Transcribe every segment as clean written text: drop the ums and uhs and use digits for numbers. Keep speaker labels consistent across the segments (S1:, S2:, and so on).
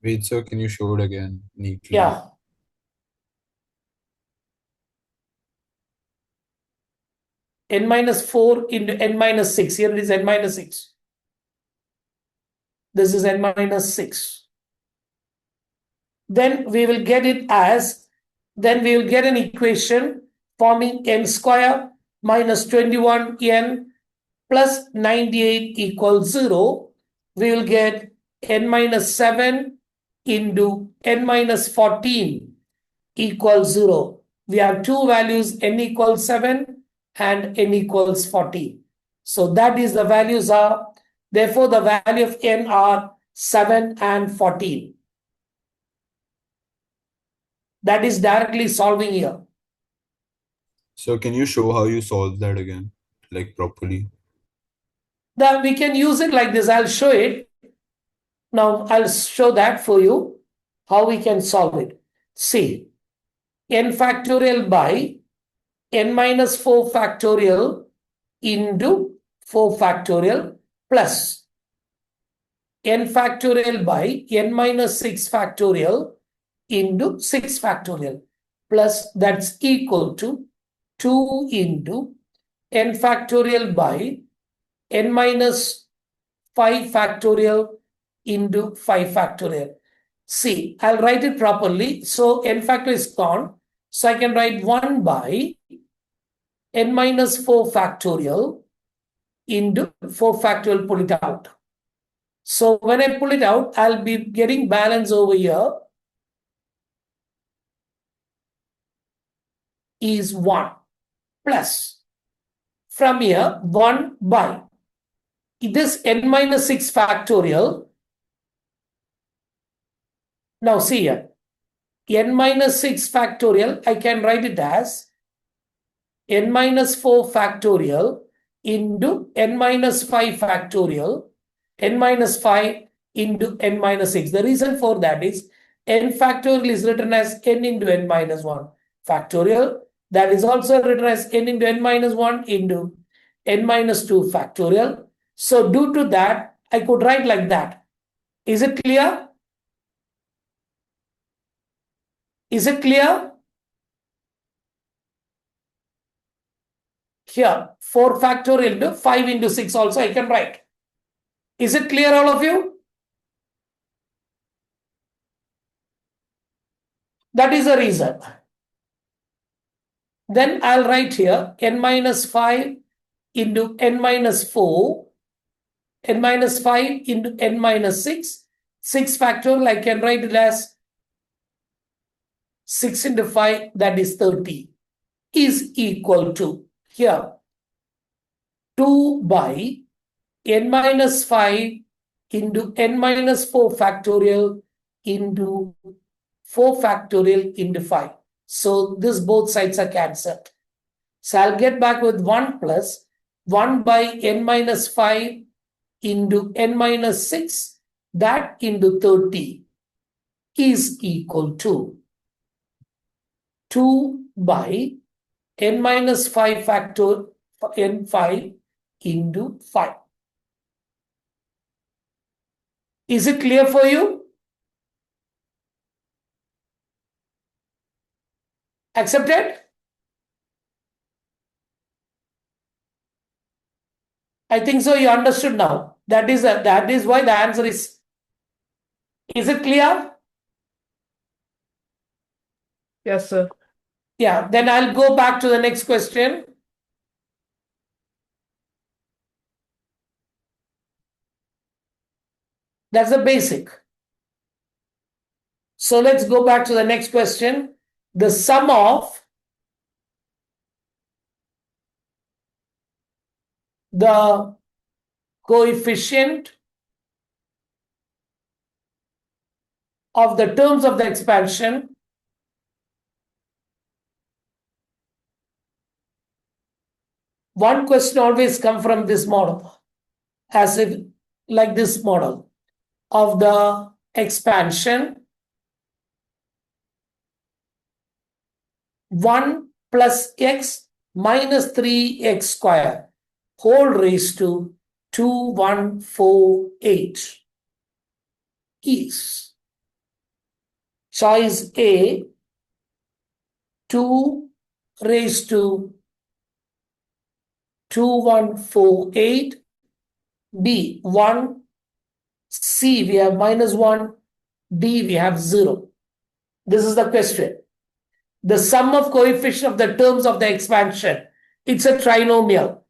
S1: Wait, sir, can you show it again neatly?
S2: Yeah. N minus 4 into n minus 6. Here it is n minus 6. This is n minus 6. Then we will get it as, then we will get an equation forming n square minus 21n plus 98 equals 0. We will get n minus 7 into n minus 14 equals 0. We have two values, n equals 7 and n equals 14. So that is the values are, therefore the value of n are 7 and 14. That is directly solving here.
S1: So can you show how you solve that again, like properly?
S2: Then we can use it like this. I'll show it. Now I'll show that for you, how we can solve it. See, n factorial by n minus 4 factorial into 4 factorial plus n factorial by n minus 6 factorial into 6 factorial plus that's equal to 2 into n factorial by n minus 5 factorial into 5 factorial. See, I'll write it properly. So n factor is gone. So I can write 1 by n minus 4 factorial into 4 factorial, pull it out. So when I pull it out, I'll be getting balance over here is 1 plus from here 1 by this n minus 6 factorial. Now see here, n minus 6 factorial, I can write it as n minus 4 factorial into n minus 5 factorial, n minus 5 into n minus 6. The reason for that is n factorial is written as n into n minus 1 factorial. That is also written as n into n minus 1 into n minus 2 factorial. So due to that, I could write like that. Is it clear? Is it clear? Here, 4 factorial into 5 into 6 also I can write. Is it clear, all of you? That is the reason. Then I'll write here n minus 5 into n minus 4, n minus 5 into n minus 6. 6 factorial, I can write it as 6 into 5, that is 30, is equal to here 2 by n minus 5 into n minus 4 factorial into 4 factorial into 5. So this both sides are cancelled. So I'll get back with 1 plus 1 by n minus 5 into n minus 6, that into 30 is equal to 2 by n minus 5 factor n 5 into 5. Is it clear for you? Accepted? I think so. You understood now. That is why the answer is. Is it clear?
S3: Yes, sir.
S2: Yeah. Then I'll go back to the next question. That's the basic. So let's go back to the next question. The sum of the coefficient of the terms of the expansion one question always come from this model, as if like this model of the expansion 1 plus x minus 3x square whole raised to 2148 is choice A, 2 raised to 2148, B, 1, C, we have -1, D, we have 0. This is the question. The sum of coefficient of the terms of the expansion. It's a trinomial.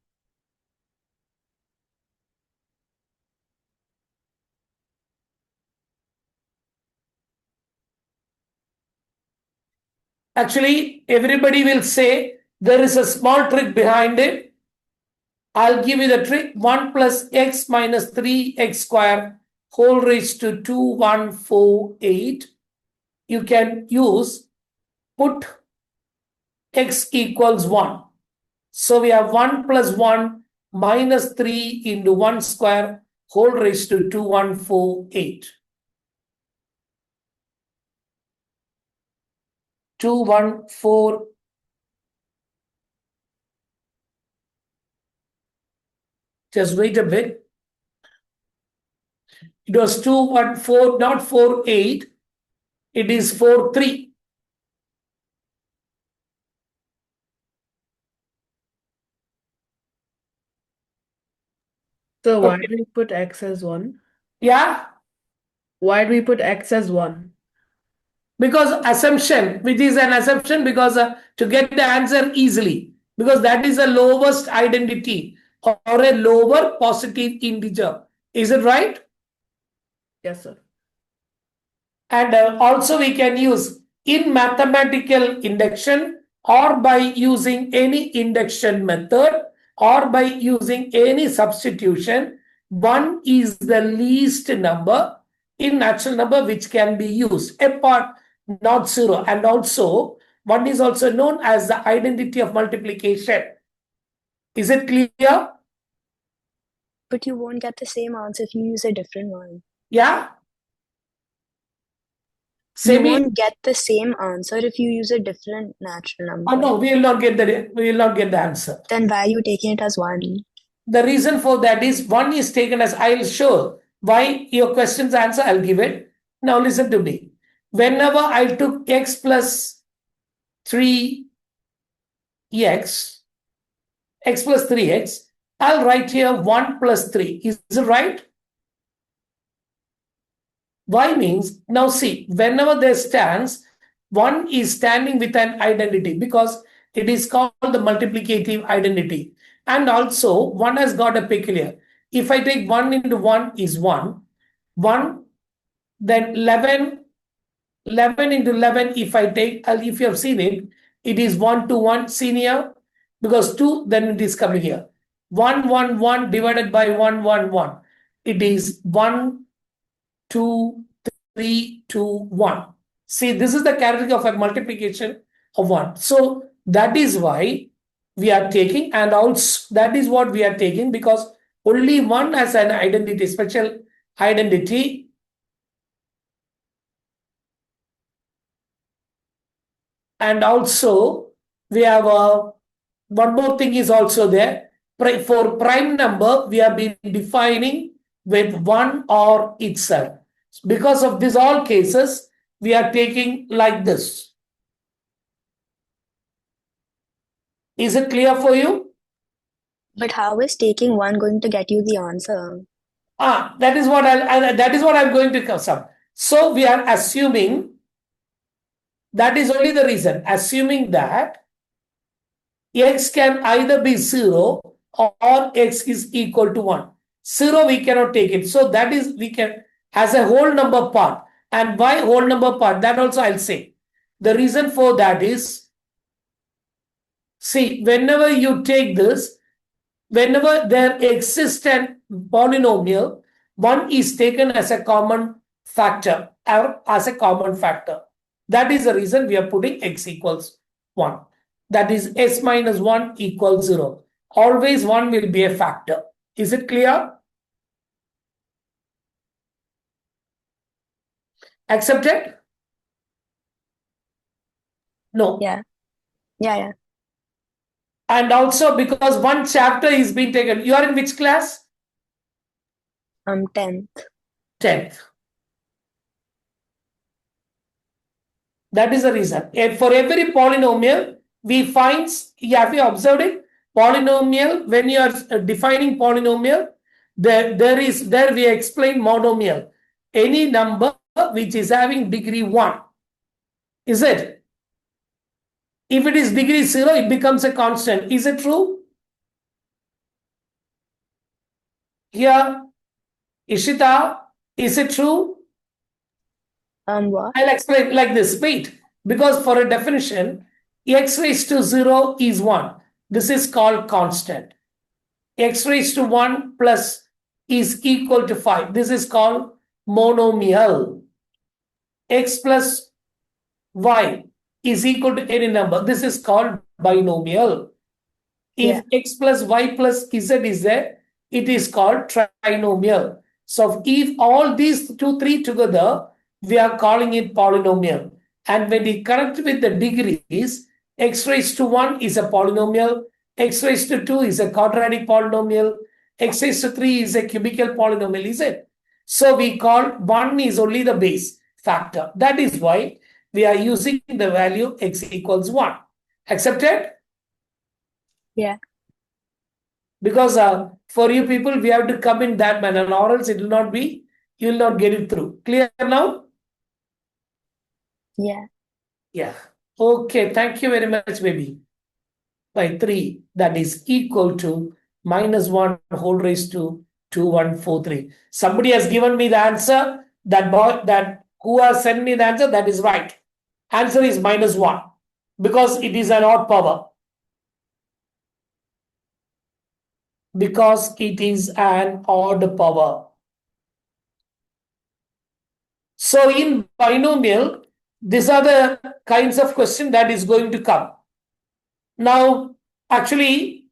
S2: Actually, everybody will say there is a small trick behind it. I'll give you the trick. 1 plus x minus 3x square whole raised to 2148. You can use put x equals 1. So we have 1 plus 1 minus 3 into 1 square whole raised to 2148. 214. Just wait a bit. It was 214, not 48. It is 43.
S3: So why do we put x as 1?
S2: Yeah?
S3: Why do we put x as 1?
S2: Because assumption, which is an assumption because to get the answer easily, because that is the lowest identity or a lower positive integer. Is it right?
S3: Yes, sir.
S2: And also we can use in mathematical induction or by using any induction method or by using any substitution. 1 is the least number in natural number which can be used apart, not 0. And also 1 is also known as the identity of multiplication. Is it clear?
S4: But you won't get the same answer if you use a different one.
S2: Yeah?
S4: You won't get the same answer if you use a different natural number.
S2: Oh no, we will not get the answer.
S4: Then why are you taking it as 1?
S2: The reason for that is 1 is taken as, I'll show why your question's answer, I'll give it. Now listen to me. Whenever I took x plus 3x, x plus 3x, I'll write here 1 plus 3. Is it right? Why means, now see, whenever there stands, 1 is standing with an identity because it is called the multiplicative identity. And also, 1 has got a peculiar. If I take 1 into 1 is 1. 1, then 11 into 11, if I take, if you have seen it, it is 1 to 1 senior, because 2, then it is coming here. 1, 1, 1 divided by 1, 1, 1. It is 1, 2, 3, 2, 1. See, this is the characteristic of a multiplication of 1. So that is why we are taking, and also that is what we are taking, because only 1 has an identity, special identity. And also we have one more thing is also there. For prime number, we have been defining with 1 or itself. Because of this all cases, we are taking like this. Is it clear for you?
S4: But how is taking 1 going to get you the answer?
S2: That is what I'm going to cover. So we are assuming, that is only the reason, assuming that x can either be 0 or x is equal to 1. 0 we cannot take it. So that is, we can, as a whole number part. And why whole number part? That also I'll say. The reason for that is, see, whenever you take this, whenever there exists an polynomial, 1 is taken as a common factor or as a common factor. That is the reason we are putting x equals 1. That is s minus 1 equals 0. Always 1 will be a factor. Is it clear? Accepted? No.
S4: Yeah.
S2: And also because one chapter is being taken. You are in which class?
S4: 10th.
S2: 10th. That is the reason. For every polynomial, we find, have you observed it? Polynomial, when you are defining polynomial, there we explain monomial. Any number which is having degree 1. Is it? If it is degree 0, it becomes a constant. Is it true? Here, Ishita, is it true?
S4: What?
S2: I'll explain like this. Wait, because for a definition, x raised to 0 is 1. This is called constant. X raised to 1 plus is equal to 5. This is called monomial. X plus y is equal to any number. This is called binomial. If x plus y plus z is there, it is called trinomial. So if all these 3 together, we are calling it polynomial. And when we connect with the degrees, x raised to 1 is a polynomial, x raised to 2 is a quadratic polynomial, x raised to 3 is a cubical polynomial, is it? So we call 1 is only the base factor. That is why we are using the value x equals 1. Accepted?
S4: Yeah.
S2: Because for you people, we have to come in that manner, or else it will not be, you will not get it through. Clear now?
S4: Yeah.
S2: Yeah. Okay, thank you very much, baby. By 3, that is equal to minus 1 whole raised to 2143. Somebody has given me the answer. That boy, that who has sent me the answer, that is right. Answer is minus 1 because it is an odd power. Because it is an odd power. So in binomial, these are the kinds of question that is going to come. Now, actually,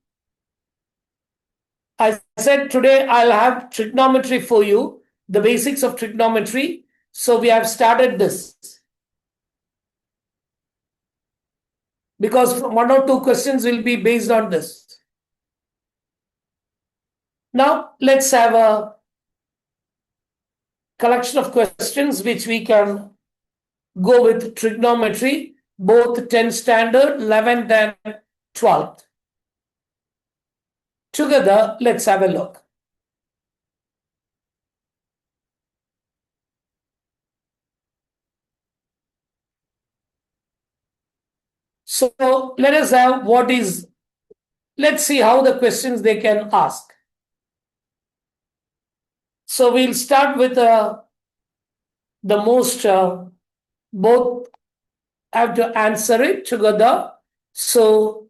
S2: I said today I'll have trigonometry for you, the basics of trigonometry. So we have started this. Because 1 or 2 questions will be based on this. Now, let's have a collection of questions which we can go with trigonometry, both 10th standard, 11th and 12th. Together, let's have a look. So let us have let's see how the questions they can ask. So we'll start with the most, both have to answer it together. So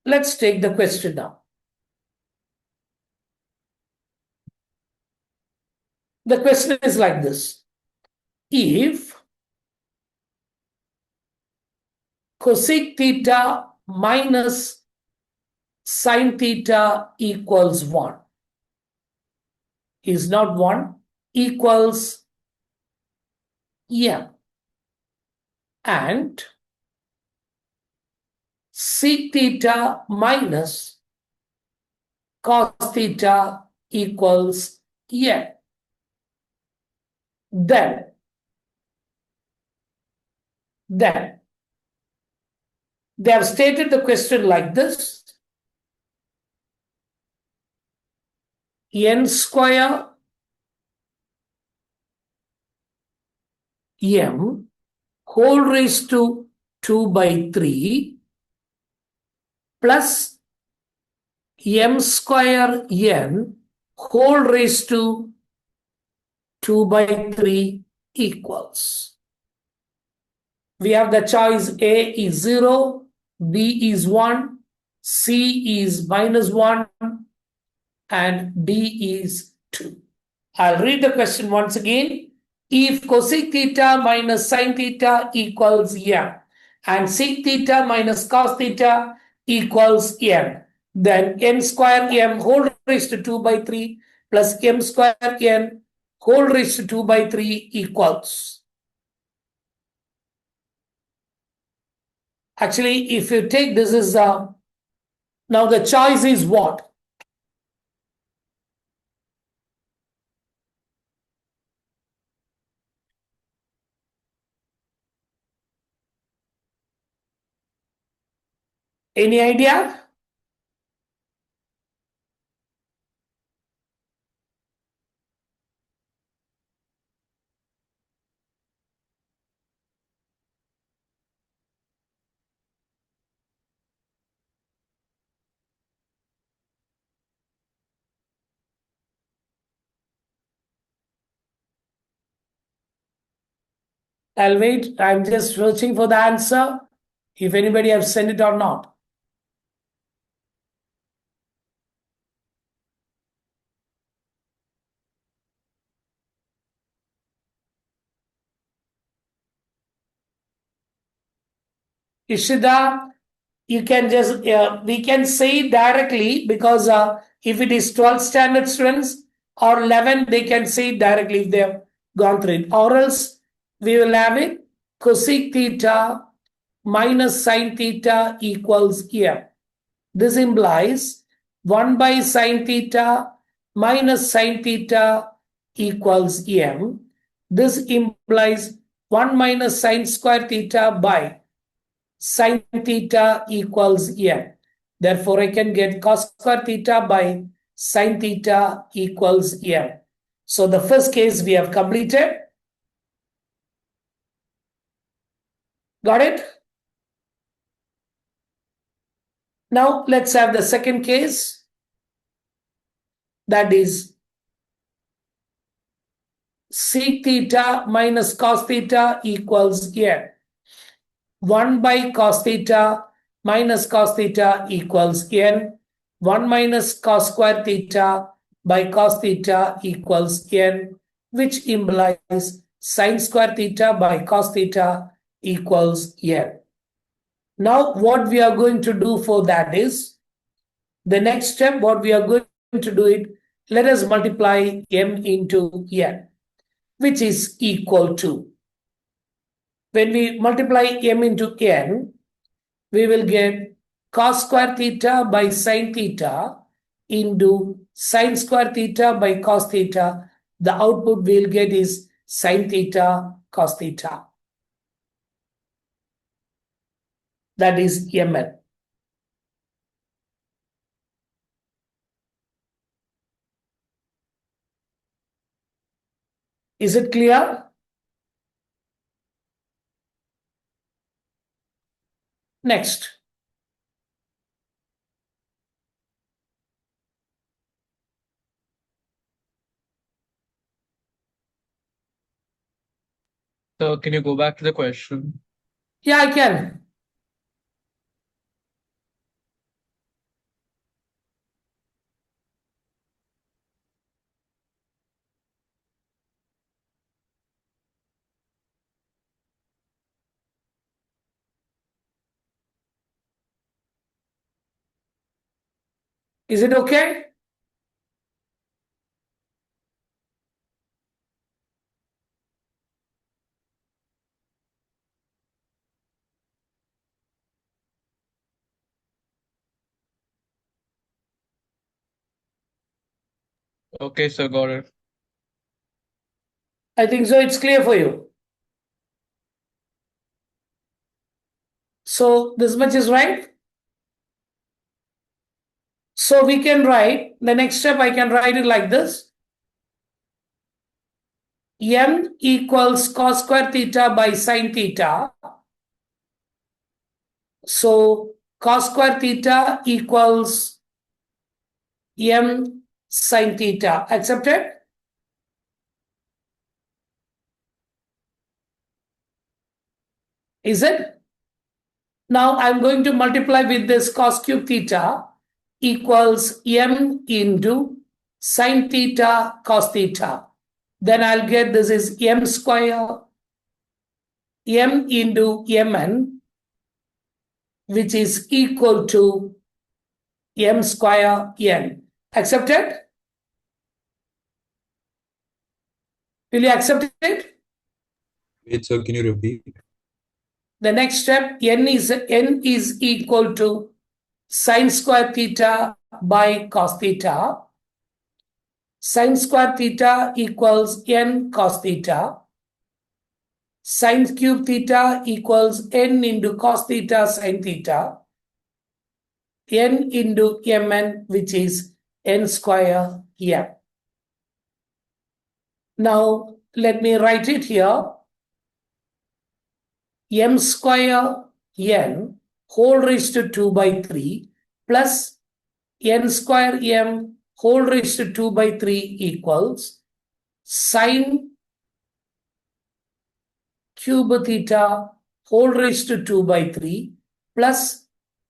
S2: let's take the question now. The question is like this. If cosec theta minus sin theta equals 1, is not 1, equals m, and sec theta minus cos theta equals n, then they have stated the question like this: n square m whole raised to 2 by 3 plus m square n whole raised to 2 by 3 equals. We have the choice: A is 0, B is 1, C is minus 1, and D is 2. I'll read the question once again. If cosec theta minus sin theta equals m and sec theta minus cos theta equals n, then n square m whole raised to 2 by 3 plus m square n whole raised to 2 by 3 equals. Actually, if you take this is now the choice is what? Any idea? I'll wait. I'm just searching for the answer. If anybody have sent it or not. Ishida, you can just, we can say it directly because if it is 12th standard students or 11, they can say it directly if they have gone through it. Or else we will have it cosec theta minus sine theta equals here. This implies 1 by sine theta minus sine theta equals m. This implies 1 minus sine square theta by sine theta equals m. Therefore, I can get cos square theta by sine theta equals m. So the first case we have completed. Got it? Now let's have the second case. That is sec theta minus cos theta equals m. 1 by cos theta minus cos theta equals n. 1 minus cos square theta by cos theta equals n, which implies sine square theta by cos theta equals n. Now what we are going to do for that is, the next step, what we are going to do it, let us multiply m into n, which is equal to, when we multiply m into n, we will get cos square theta by sine theta into sine square theta by cos theta. The output we'll get is sine theta cos theta. That is mn. Is it clear? Next.
S5: So can you go back to the question?
S2: Yeah, I can. Is it okay?
S5: Okay, so got it.
S2: I think so. It's clear for you. So this much is right. So we can write, the next step I can write it like this. M equals cos square theta by sine theta. So cos square theta equals M sine theta. Accepted? Is it? Now I'm going to multiply with this cos cube theta equals M into sine theta cos theta. Then I'll get this is M square M into Mn, which is equal to M square N. Accepted? Will you accept it?
S1: Wait, sir, can you repeat?
S2: The next step, N is equal to sine square theta by cos theta. Sine square theta equals N cos theta. Sine cube theta equals N into cos theta sine theta. n into mn, which is n square m. Now, let me write it here. M square n whole raised to 2 by 3 plus n square m whole raised to 2 by 3 equals sine cube theta whole raised to 2 by 3 plus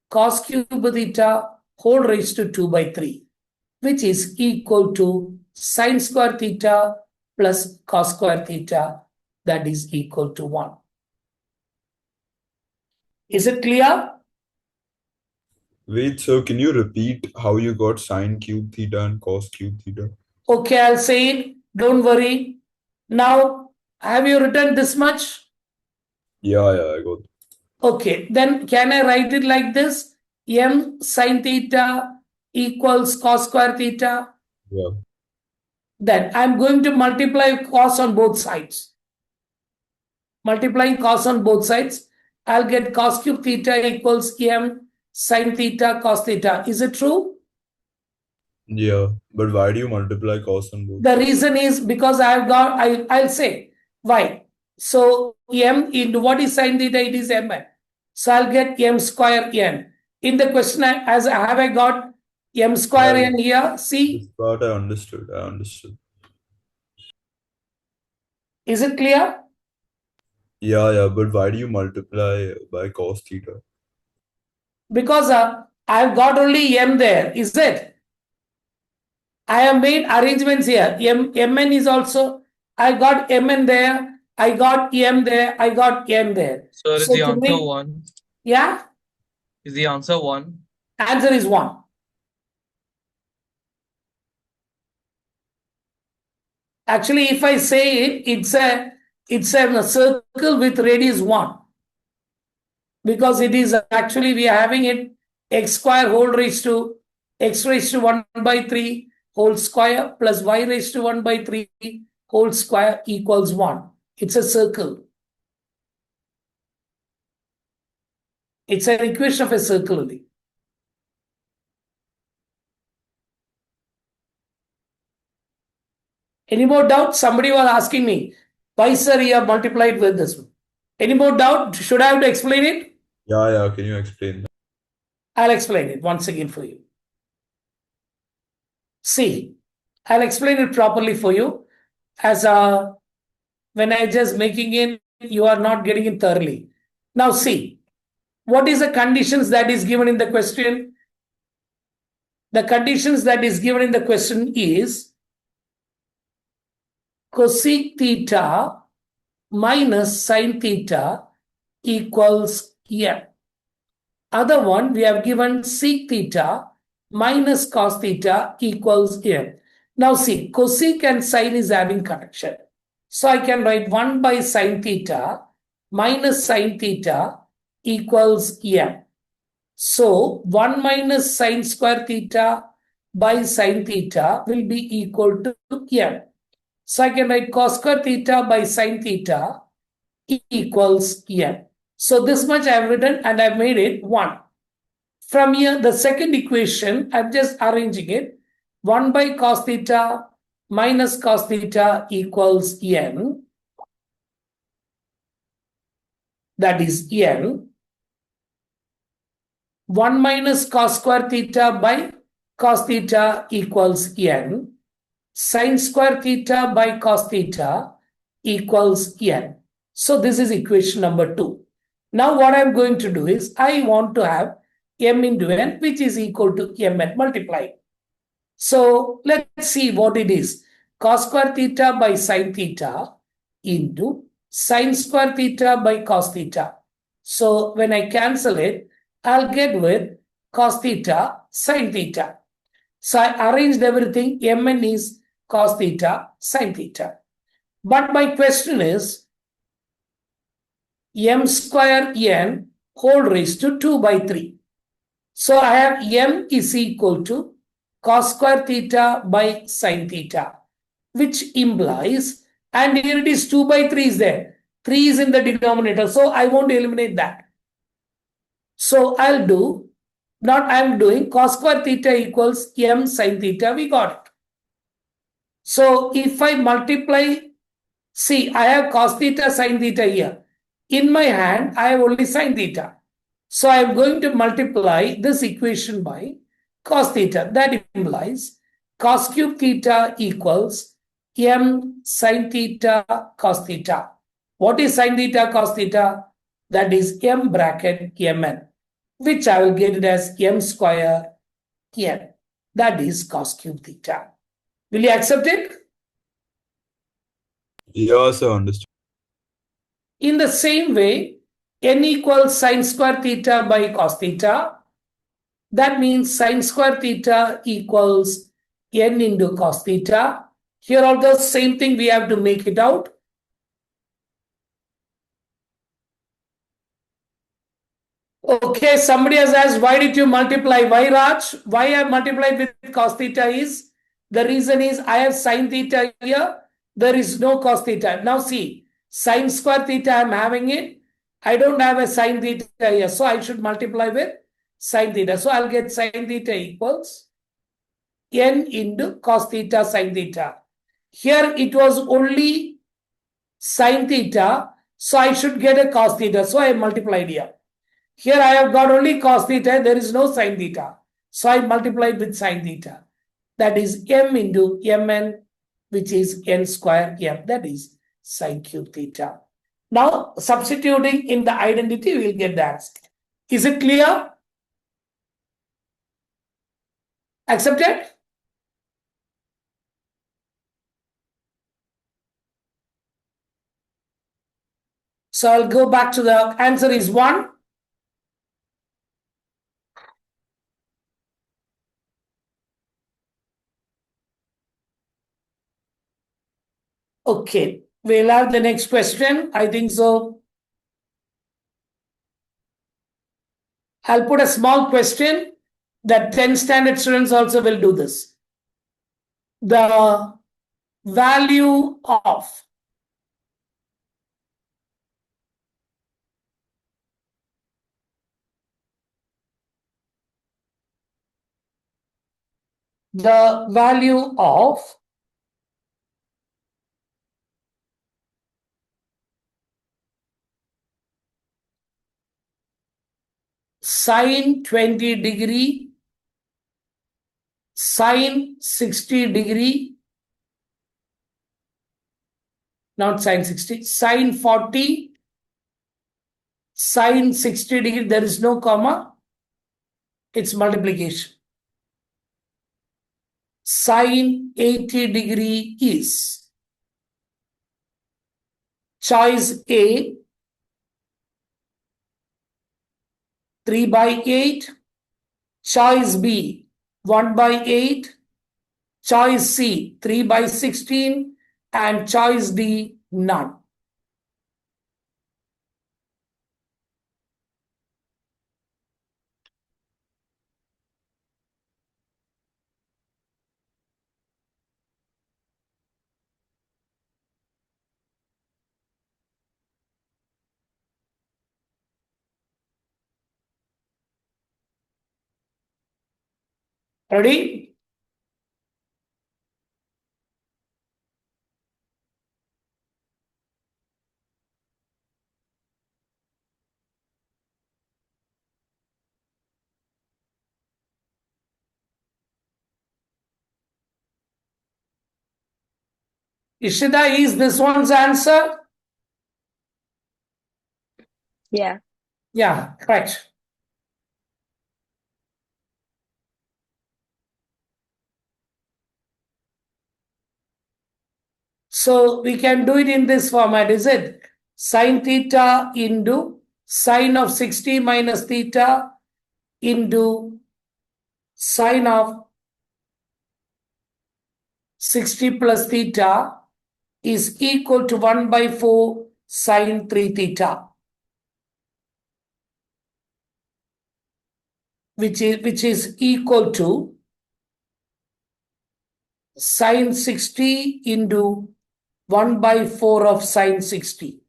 S2: cos cube theta whole raised to 2 by 3, which is equal to sine square theta plus cos square theta, that is equal to 1. Is it clear?
S1: Wait, so can you repeat how you got sine cube theta and cos cube theta?
S2: Okay, I'll say it. Don't worry. Now, have you written this much?
S1: Yeah, I got it.
S2: Okay, then can I write it like this? M sine theta equals cos square theta.
S1: Yeah.
S2: Then I'm going to multiply cos on both sides. Multiplying cos on both sides, I'll get cos cube theta equals m sine theta cos theta. Is it true?
S1: Yeah, but why do you multiply cos on both?
S2: The reason is because I'll say why. So m into what is sine theta? It is mn. So I'll get m square n. In the question, have I got m square
S1: Yeah,
S2: n here? See,
S1: this part I understood.
S2: is it clear?
S1: Yeah, but why do you multiply by cos theta?
S2: Because I've got only m there, is it? I have made arrangements here. Mn is also, I got mn there, I got m there, I got n there.
S5: Sir, is
S2: So
S5: the
S2: to
S5: answer
S2: make,
S5: 1?
S2: yeah,
S5: Is the answer 1?
S2: answer is 1. Actually, if I say it, it's a circle with radius 1. Because it is actually, we are having it x square whole raised to x raised to 1 by 3 whole square plus y raised to 1 by 3 whole square equals 1. It's a circle. It's an equation of a circle only. Any more doubt? Somebody was asking me, why sir you have multiplied with this one? Any more doubt? Should I have to explain it?
S1: Yeah, can you explain that?
S2: I'll explain it once again for you. See, I'll explain it properly for you as when I just making it, you are not getting it thoroughly. Now see, what is the conditions that is given in the question? The conditions that is given in the question is cosec theta minus sine theta equals m. Other one, we have given sec theta minus cos theta equals m. Now see, cosec and sine is having connection. So I can write 1 by sine theta minus sine theta equals m. So 1 minus sine square theta by sine theta will be equal to m. So I can write cos square theta by sine theta equals m. So this much I have written and I have made it 1. From here, the second equation, I'm just arranging it. 1 by cos theta minus cos theta equals n. That is n. 1 minus cos square theta by cos theta equals n. Sin square theta by cos theta equals n. So this is equation number 2. Now what I'm going to do is I want to have m into n, which is equal to mn multiplied. So let's see what it is. Cos square theta by sin theta into sin square theta by cos theta. So when I cancel it, I'll get with cos theta sin theta. So I arranged everything. Mn is cos theta sin theta. But my question is m square n whole raised to 2 by 3. So I have m is equal to cos square theta by sin theta, which implies, and here it is 2 by 3 is there. 3 is in the denominator, so I won't eliminate that. So I'll do Now I'm doing cos square theta equals m sin theta. We got it. So if I multiply, see, I have cos theta sin theta here. In my hand, I have only sin theta. So I'm going to multiply this equation by cos theta. That implies cos cube theta equals m sin theta cos theta. What is sin theta cos theta? That is m bracket mn, which I will get it as m square n. That is cos cube theta. Will you accept it?
S1: Yes, I understood.
S2: In the same way, n equals sin square theta by cos theta. That means sin square theta equals n into cos theta. Here also same thing, we have to make it out. Okay, somebody has asked, why did you multiply? Why, Raj? Why I multiplied with cos theta is, the reason is I have sin theta here. There is no cos theta. Now see, sin square theta I'm having it. I don't have a sin theta here. So I should multiply with sin theta. So I'll get sin theta equals n into cos theta sin theta. Here it was only sin theta. So I should get a cos theta. So I multiplied here. Here I have got only cos theta, there is no sin theta. So I multiplied with sin theta. That is m into mn, which is n square m. That is sin cube theta. Now, substituting in the identity, we will get the answer. Is it clear? Accepted? So I'll go back to the answer is 1. Okay, we'll have the next question. I think so. I'll put a small question that 10 standard students also will do this. The value of sine 20 degree, sine 60 degree, not sine 60, sine 40, sine 60 degree, there is no comma, it's multiplication. Sine 80 degree is choice A, 3 by 8, choice B, 1 by 8, choice C, 3 by 16, and choice D, none. Ready? Ishida, is this one's answer?
S4: Yeah.
S2: Yeah, correct. So we can do it in this format, is it? Sine theta into sine of 60 minus theta into sine of 60 plus theta is equal to 1 by 4 sine 3 theta, which is equal to sine 60 into 1 by 4 of sine 60.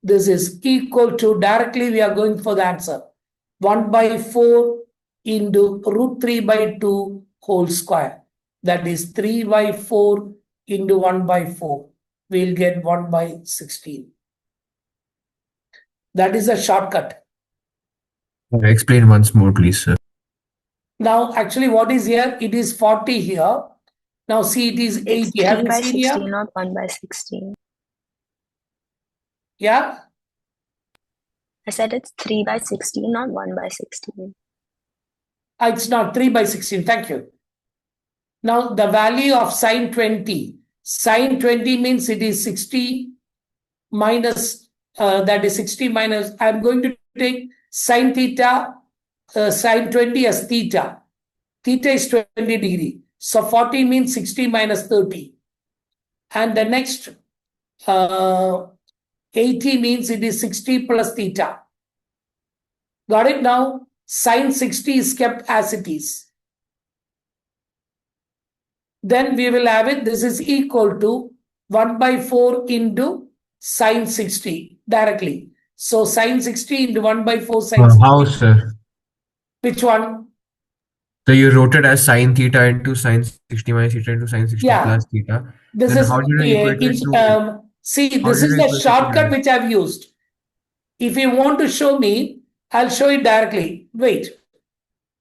S2: This is equal to, directly we are going for the answer. 1 by 4 into root 3 by 2 whole square. That is 3 by 4 into 1 by 4. We'll get 1 by 16. That is a shortcut.
S6: Explain once more, please, sir.
S2: Now, actually, what is here? It is 40 here. Now, see, it is 80.
S4: It's
S2: Have
S4: 3
S2: you
S4: by
S2: seen
S4: 16,
S2: here?
S4: not 1 by 16.
S2: Yeah?
S4: I said it's 3 by 16, not 1 by 16.
S2: It's not 3 by 16. Thank you. Now, the value of sine 20. Sine 20 means it is 60 minus, that is 60 minus, I'm going to take sine theta, sine 20 as theta. Theta is 20 degree. So 40 means 60 minus 30. And the next 80 means it is 60 plus theta. Got it now? Sine 60 is kept as it is. Then we will have it. This is equal to 1 by 4 into sine 60 directly. So sine 60 into 1 by 4 sine 60.
S6: How, sir?
S2: Which one?
S6: So you wrote it as sine theta into sine 60 minus theta into sine 60
S2: Yeah.
S6: plus theta.
S2: This
S6: Then
S2: is,
S6: how did you equate it to?
S2: see,
S6: How
S2: this
S6: did
S2: is
S6: you
S2: the
S6: equate it to
S2: shortcut
S6: rest?
S2: which I've used. If you want to show me, I'll show it directly. Wait.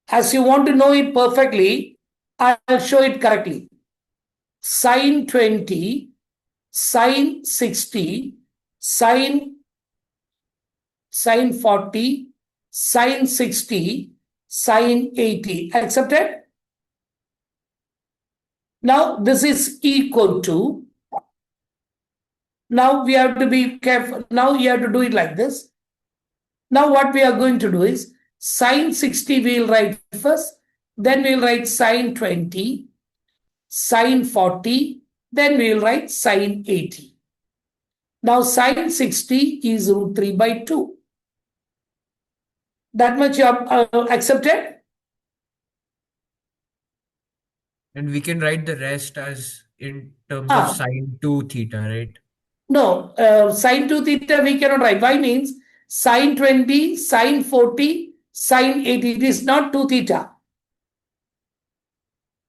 S2: As you want to know it perfectly, I'll show it correctly. Sine 20, sine 60, sine 40, sine 60, sine 80. Accepted? Now this is equal to, now we have to be careful. Now you have to do it like this. Now what we are going to do is sine 60 we'll write first, then we'll write sine 20, sine 40, then we'll write sine 80. Now sine 60 is root 3 by 2. That much you have accepted?
S6: And we can write the rest as in terms of sine 2 theta, right?
S2: No, sine 2 theta we cannot write. Why means sine 20, sine 40, sine 80. It is not 2 theta.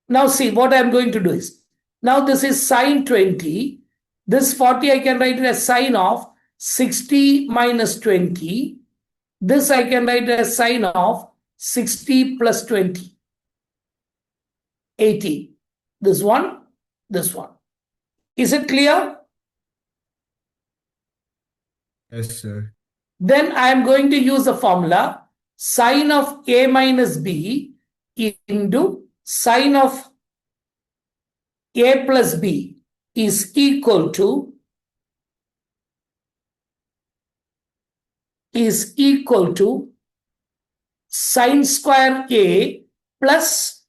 S2: Now see what I am going to do is, now this is sine 20. This 40 I can write it as sine of 60 minus 20. This I can write as sine of 60 plus 20. 80. This one, this one. Is it clear?
S6: Yes, sir.
S2: Then I am going to use the formula sine of A minus B into sine of A plus B is equal to sine square A plus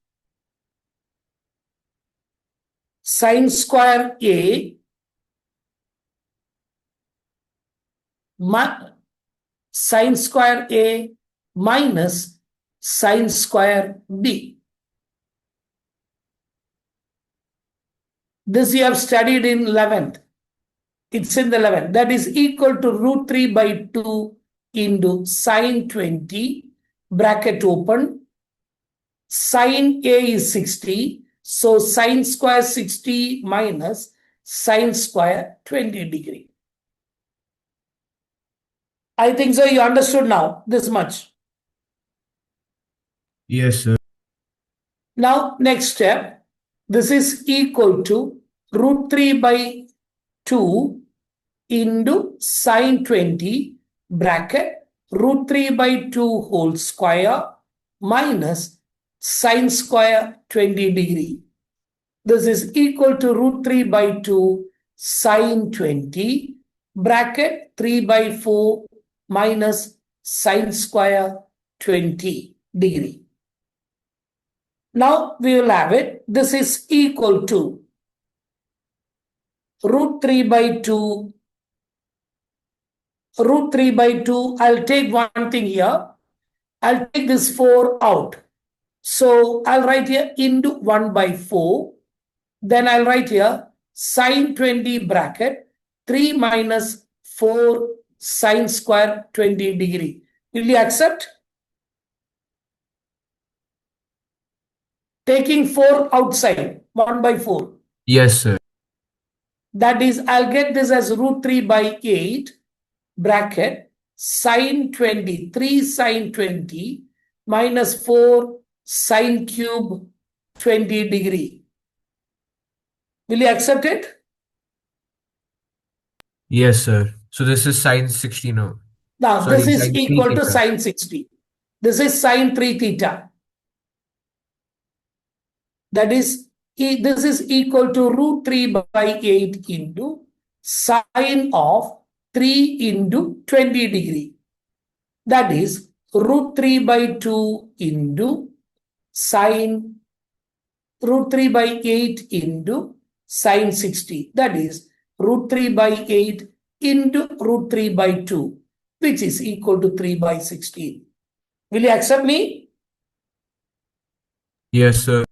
S2: sine square A sine square A minus sine square B. This you have studied in 11th. It's in the 11th. That is equal to root 3 by 2 into sine 20, bracket open. Sine A is 60. So sine square 60 minus sine square 20 degree. I think so you understood now this much.
S6: Yes, sir.
S2: Now next step, this is equal to root 3 by 2 into sine 20 bracket root 3 by 2 whole square minus sine square 20 degree. This is equal to root 3 by 2 sine 20 bracket 3 by 4 minus sine square 20 degree. Now we will have it. This is equal to root 3 by 2. Root 3 by 2. I'll take one thing here. I'll take this 4 out. So I'll write here into 1 by 4. Then I'll write here sine 20 bracket 3 minus 4 sine square 20 degree. Will you accept? Taking 4 outside, 1 by 4.
S6: Yes, sir.
S2: That is, I'll get this as root 3 by 8 bracket sine 20, 3 sine 20 minus 4 sine cube 20 degree. Will you accept it?
S6: Yes, sir. So this is sine 60 now.
S2: Now,
S6: Sorry,
S2: this is
S6: sine 3
S2: equal to
S6: theta.
S2: sine 60. This is sine 3 theta. That is, this is equal to root 3 by 8 into sine of 3 into 20 degree. That is root 3 by 2 into sine root 3 by 8 into sine 60. That is root 3 by 8 into root 3 by 2, which is equal to 3 by 16. Will you accept me?
S6: Yes, sir.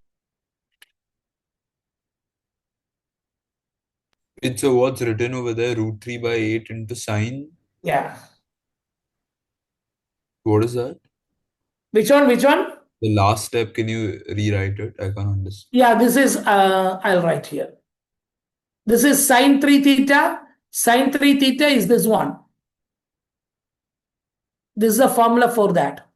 S1: It's so what's written over there, root 3 by 8 into sine.
S2: Yeah.
S1: What is that?
S2: Which one? Which one?
S1: The last step, can you rewrite it? I can't understand.
S2: Yeah, this is, I'll write here. This is sine 3 theta. Sine 3 theta is this one. This is the formula for that.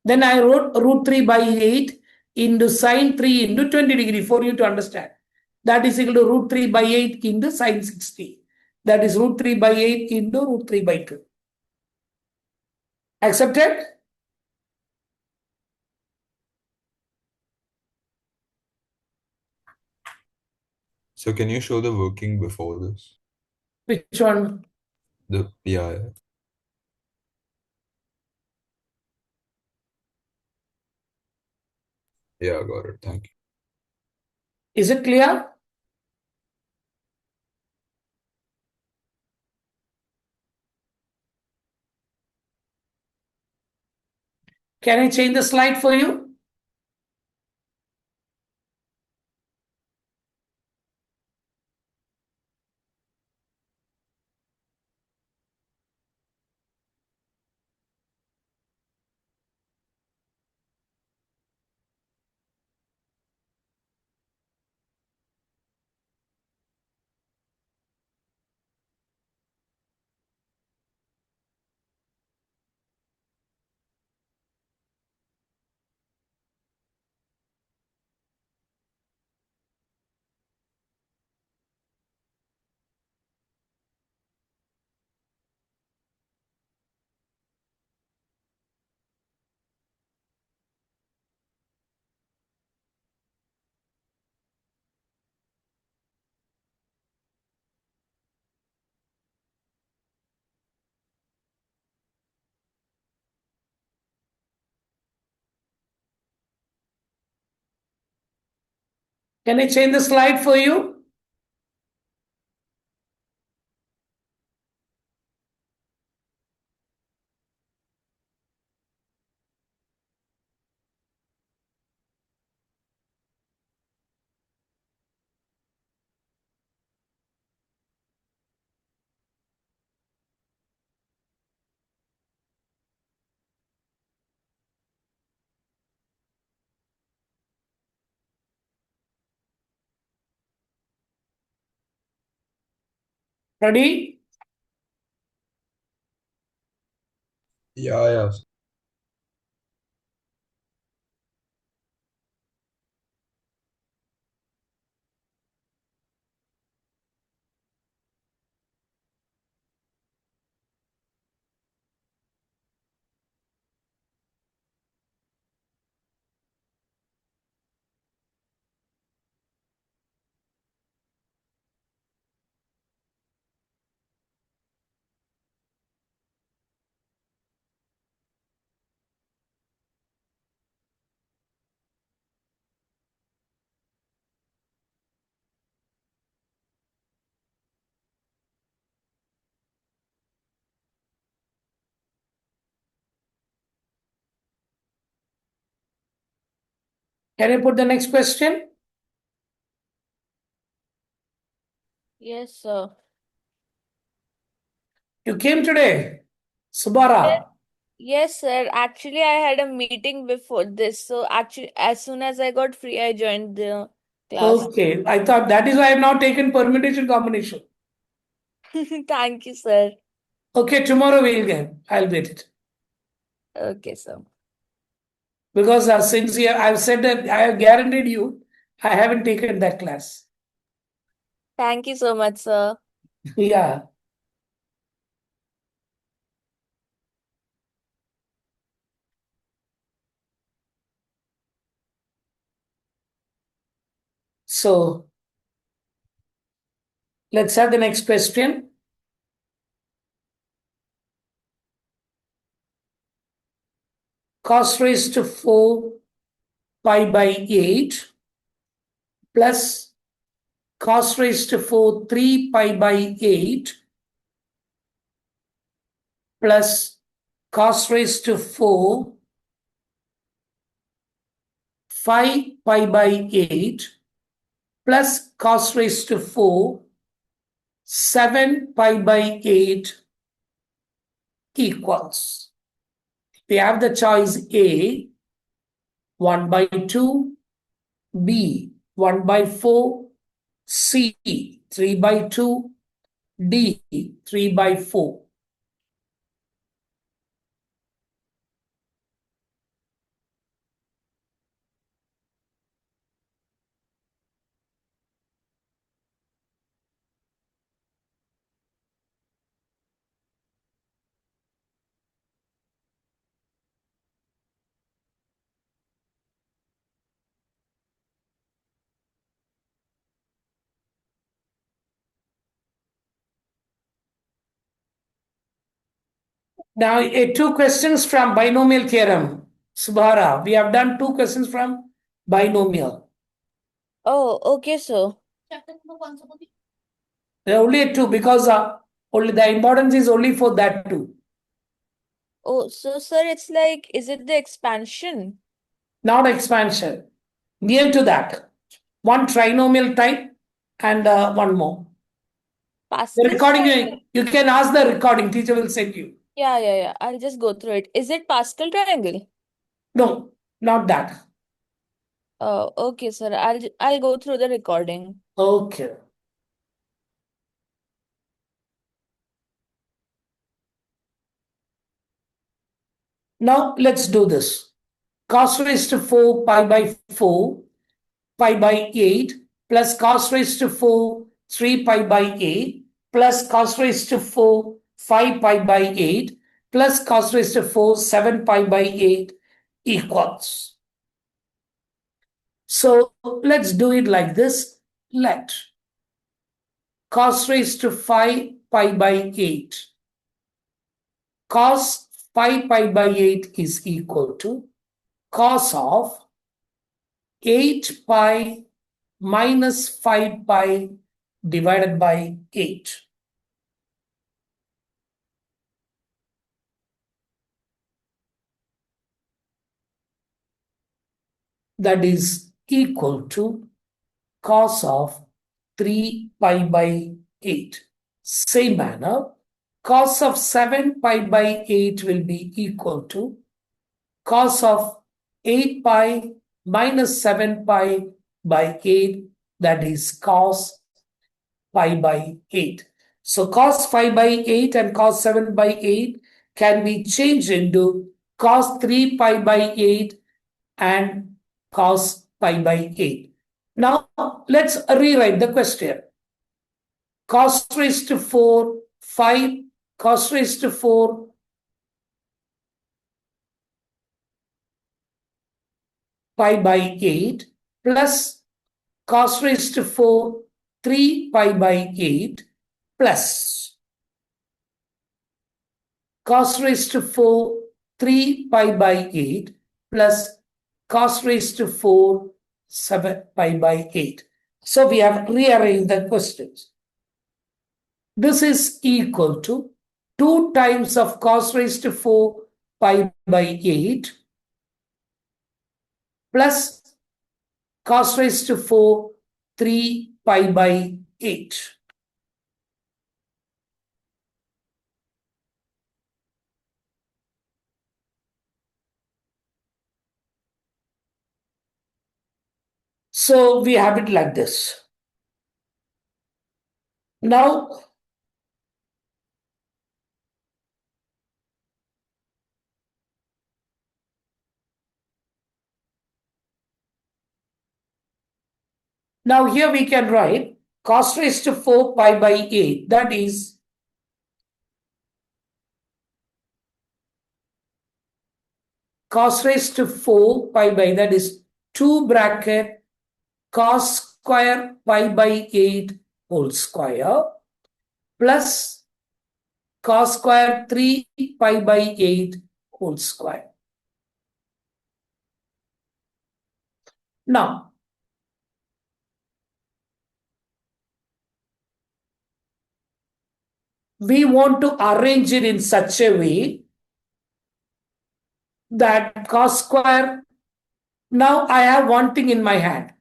S2: Then I wrote root 3 by 8 into sine 3 into 20 degree for you to understand. That is equal to root 3 by 8 into sine 60. That is root 3 by 8 into root 3 by 2. Accepted?
S1: So can you show the working before this?
S2: Which one?
S1: Yeah. Yeah, got it. Thank you.
S2: Is it clear? Can I change the slide for you? Can I change the slide for you? Ready?
S1: Yeah.
S2: Can I put the next question?
S3: Yes, sir.
S2: You came today, Subara.
S7: Yes, sir. Actually, I had a meeting before this. So actually, as soon as I got free, I joined the class.
S2: Okay, I thought that is why I have now taken permutation combination.
S7: Thank you, sir.
S2: Okay, tomorrow we'll get. I'll get it.
S7: Okay, sir.
S2: Because since I've said that I have guaranteed you, I haven't taken that class.
S7: Thank you so much, sir.
S2: Yeah. So let's have the next question. Cos raised to 4 pi by 8 plus cos raised to 4 3 pi by 8 plus cos raised to 4 5 pi by 8 plus cos raised to 4 7 pi by 8 equals. We have the choice A 1 by 2, B 1 by 4, C 3 by 2, D 3 by 4. Now, two questions from binomial theorem. Subhara, we have done two questions from binomial.
S7: Oh, okay, sir.
S2: There are only two because only the importance is only for that two.
S7: Oh, so sir, it's like, is it the expansion?
S2: Not expansion. Near to that. One trinomial type and one more. The
S7: Pascal
S2: recording,
S7: triangle?
S2: you can ask the recording, teacher will send you.
S7: Yeah. I'll just go through it. Is it Pascal triangle?
S2: No, not that.
S7: Oh, okay, sir. I'll go through the recording.
S2: Okay. Now let's do this. Cos raised to 4 pi by 4 pi by 8 plus cos raised to 4 3 pi by 8 plus cos raised to 4 5 pi by 8 plus cos raised to 4 7 pi by 8 equals. So let's do it like this. Let cos raised to 5 pi by 8 cos 5 pi by 8 is equal to cos of 8 pi minus 5 pi divided by 8. That is equal to cos of 3 pi by 8. Same manner, cos of 7 pi by 8 will be equal to cos of 8 pi minus 7 pi by 8, that is cos pi by 8. So cos 5 by 8 and cos 7 by 8 can be changed into cos 3 pi by 8 and cos pi by 8. Now let's rewrite the question. Cos raised to 4, 5, cos raised to 4 pi by 8 plus cos raised to 4, 3 pi by 8 plus cos raised to 4, 3 pi by 8 plus cos raised to 4, 7 pi by 8. So we have rearranged the questions. This is equal to 2 times of cos raised to 4 pi by 8 plus cos raised to 4 3 pi by 8. So we have it like this. Now, here we can write cos raised to 4 pi by 8. That is cos raised to 4 pi by, that is 2 bracket cos square pi by 8 whole square plus cos square 3 pi by 8 whole square. Now, we want to arrange it in such a way that cos square, now I have one thing in my hand.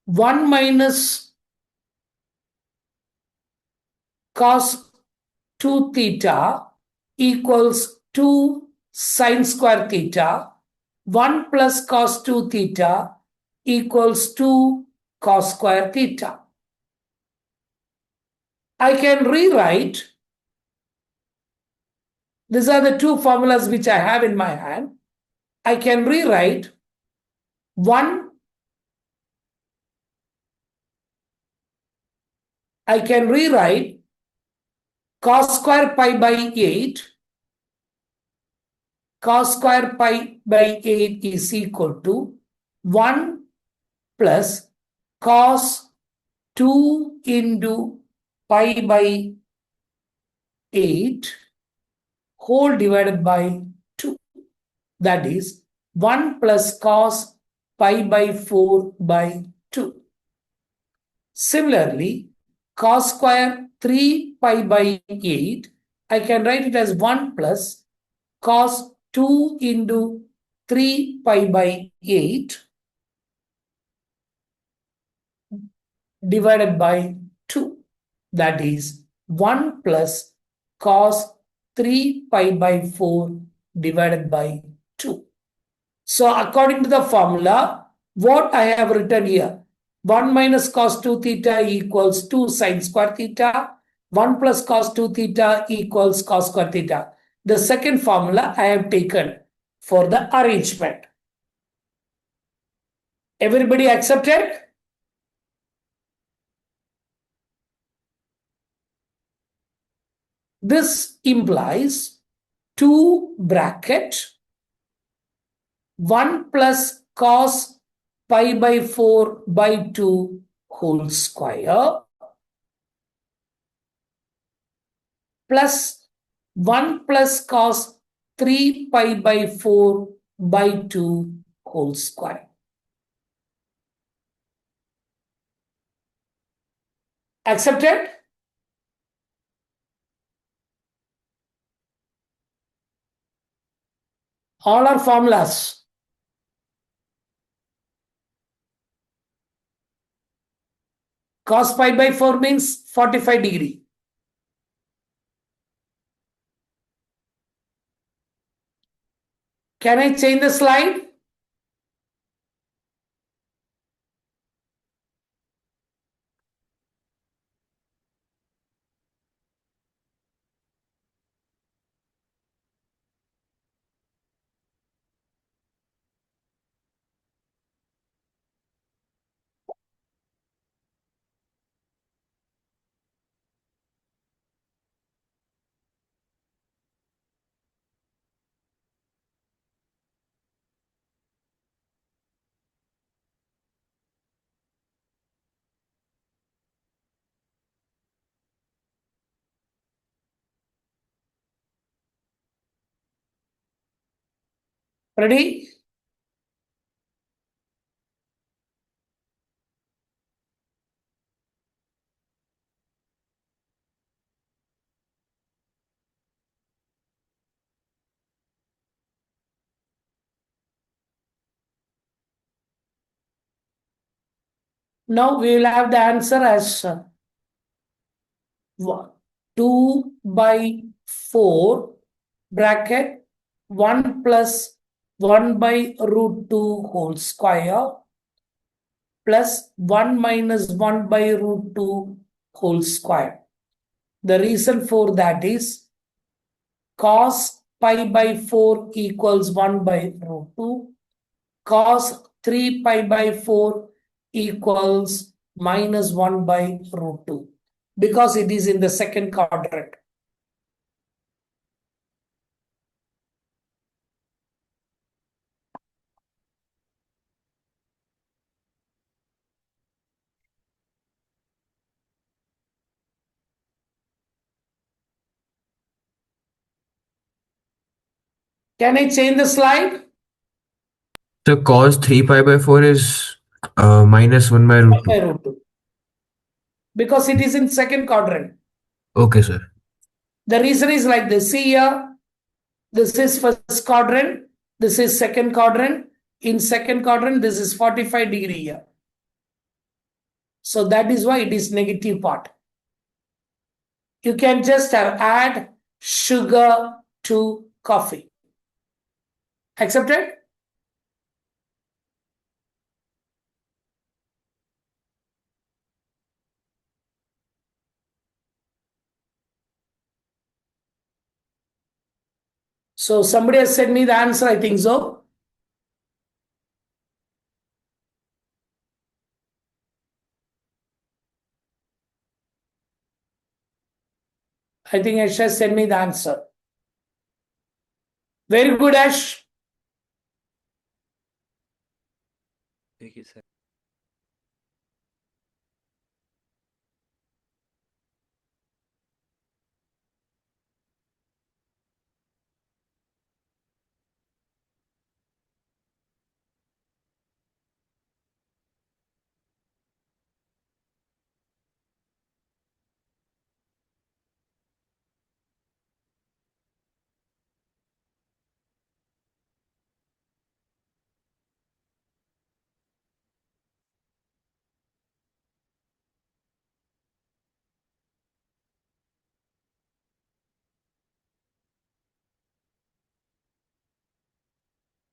S2: 1 minus cos 2 theta equals 2 sine square theta. 1 plus cos 2 theta equals 2 cos square theta. I can rewrite, these are the two formulas which I have in my hand. I can rewrite 1, I can rewrite cos square pi by 8. Cos square pi by 8 is equal to 1 plus cos 2 into pi by 8 whole divided by 2. That is 1 plus cos pi by 4 by 2. Similarly, cos square 3 pi by 8, I can write it as 1 plus cos 2 into 3 pi by 8 divided by 2. That is 1 plus cos 3 pi by 4 divided by 2. So according to the formula, what I have written here, 1 minus cos 2 theta equals 2 sine square theta. 1 plus cos 2 theta equals cos square theta. The second formula I have taken for the arrangement. Everybody accepted? This implies 2 bracket 1 plus cos pi by 4 by 2 whole square plus 1 plus cos 3 pi by 4 by 2 whole square. Accepted? All are formulas. Cos pi by 4 means 45 degree. Can I change the slide? Ready? Now we will have the answer as 2 by 4 bracket 1 plus 1 by root 2 whole square plus 1 minus 1 by root 2 whole square. The reason for that is cos pi by 4 equals 1 by root 2. Cos 3 pi by 4 equals minus 1 by root 2 because it is in the second quadrant. Can I change the slide?
S6: So cos 3 pi by 4 is minus 1 by root 2.
S2: By root 2. Because it is in second quadrant.
S6: Okay, sir.
S2: The reason is like this. See here, this is first quadrant, this is second quadrant. In second quadrant, this is 45 degree here. So that is why it is negative part. You can just add sugar to coffee. Accepted? So somebody has sent me the answer, I think so. I think Ash has sent me the answer. Very good, Ash.
S8: Thank you, sir.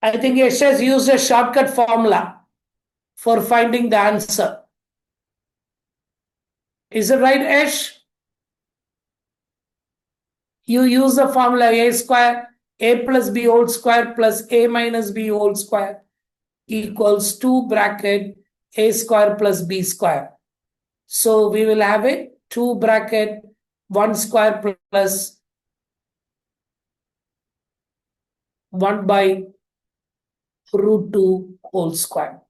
S2: I think Ash has used a shortcut formula for finding the answer. Is it right, Ash? You use the formula a square, a plus b whole square plus a minus b whole square equals 2 bracket a square plus b square. So we will have a 2 bracket 1 square plus 1 by root 2 whole square.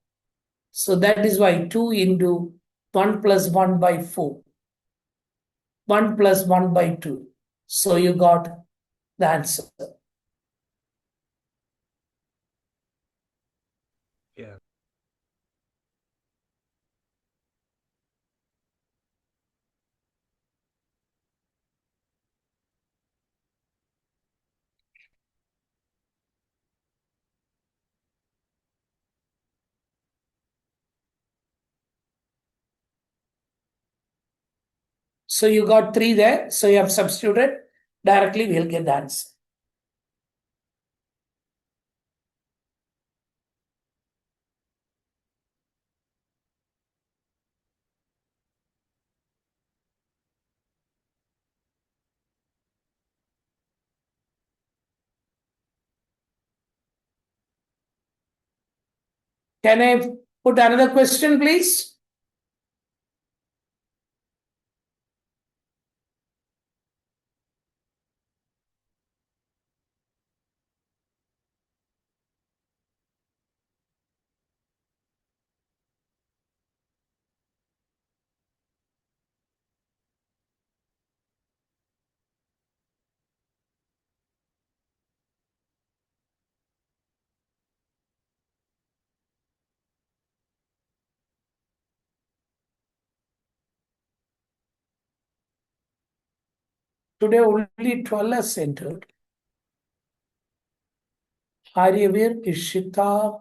S2: So that is why 2 into 1 plus 1 by 4. 1 plus 1 by 2. So you got the answer.
S8: Yeah.
S2: So you got 3 there. So you have substituted. Directly we'll get the answer. Can I put another question, please? Today only 12 has entered. Aryavir, Ishita,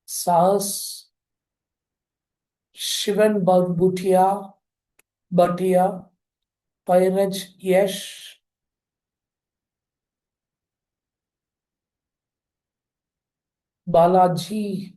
S2: Sahas, Shivan Bhatia, Pairaj, Yash, Balaji.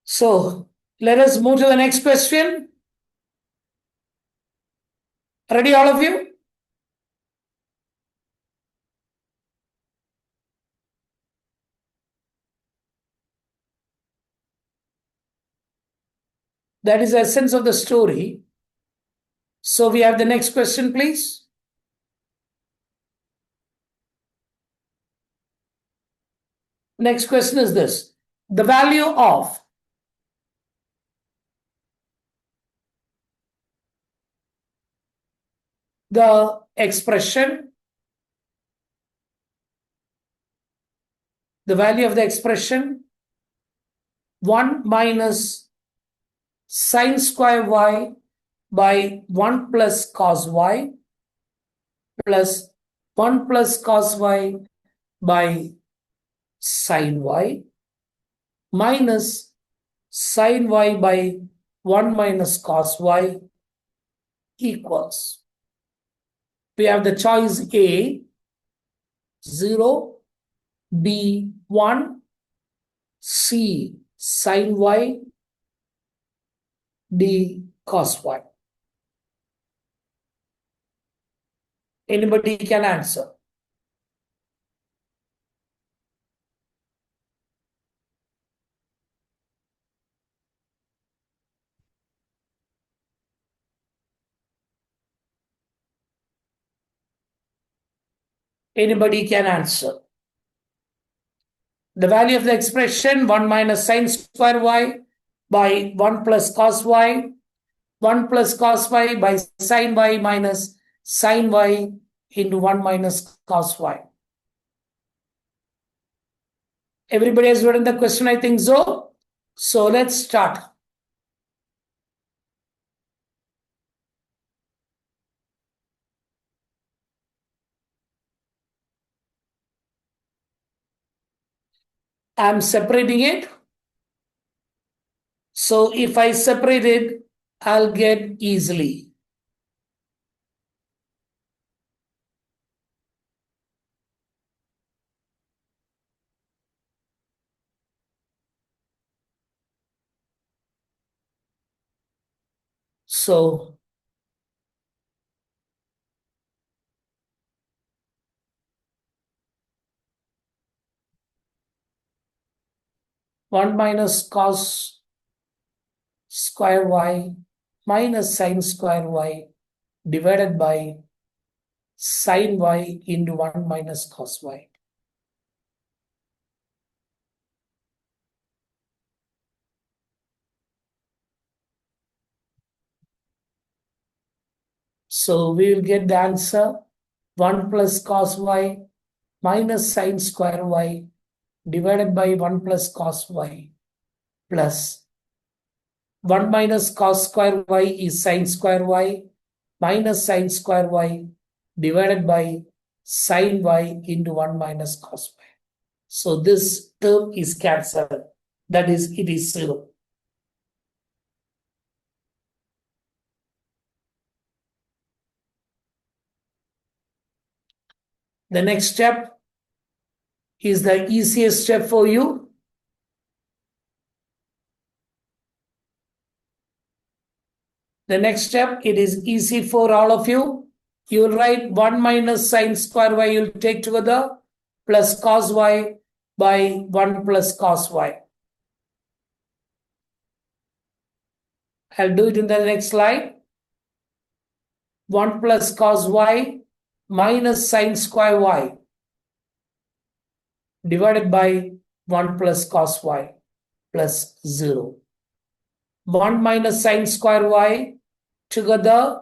S2: So let us move to the next question. Ready, all of you? That is the essence of the story. So we have the next question, please. Next question is this. The value of the expression, the value of the expression 1 minus sine square y by 1 plus cos y plus 1 plus cos y by sine y minus sine y by 1 minus cos y equals. We have the choice A, 0, B, 1, C, sine y, D, cos y. Anybody can answer. Anybody can answer. The value of the expression 1 minus sine square y by 1 plus cos y, 1 plus cos y by sine y minus sine y into 1 minus cos y. Everybody has written the question, I think so. So let's start. I'm separating it. So if I separate it, I'll get easily. So 1 minus cos square y minus sine square y divided by sine y into 1 minus cos y. So we will get the answer 1 plus cos y minus sine square y divided by 1 plus cos y plus 1 minus cos square y is sine square y minus sine square y divided by sine y into 1 minus cos y. So this term is cancelled. That is, it is 0. The next step is the easiest step for you. The next step, it is easy for all of you. You will write 1 minus sine square y, you'll take together, plus cos y by 1 plus cos y. I'll do it in the next slide. 1 plus cos y minus sine square y divided by 1 plus cos y plus 0. 1 minus sine square y together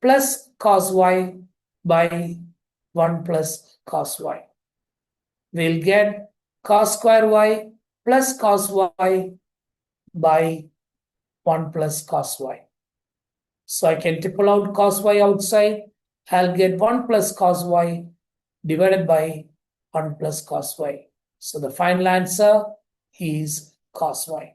S2: plus cos y by 1 plus cos y. We'll get cos square y plus cos y by 1 plus cos y. So I can pull out cos y outside. I'll get 1 plus cos y divided by 1 plus cos y. So the final answer is cos y.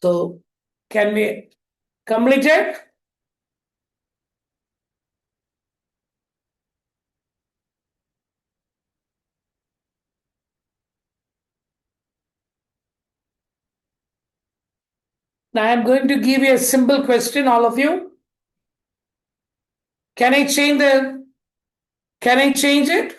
S2: So can we complete it? Now I'm going to give you a simple question, all of you. Can I change it?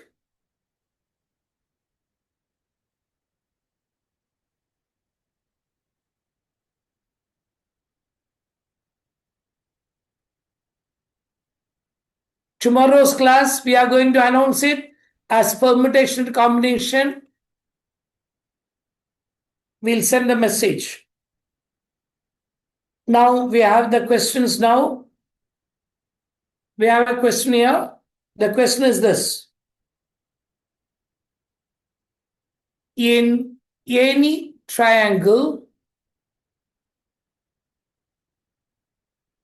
S2: Tomorrow's class, we are going to announce it as permutation combination. We'll send a message. Now we have the questions now. We have a question here. The question is this. In any triangle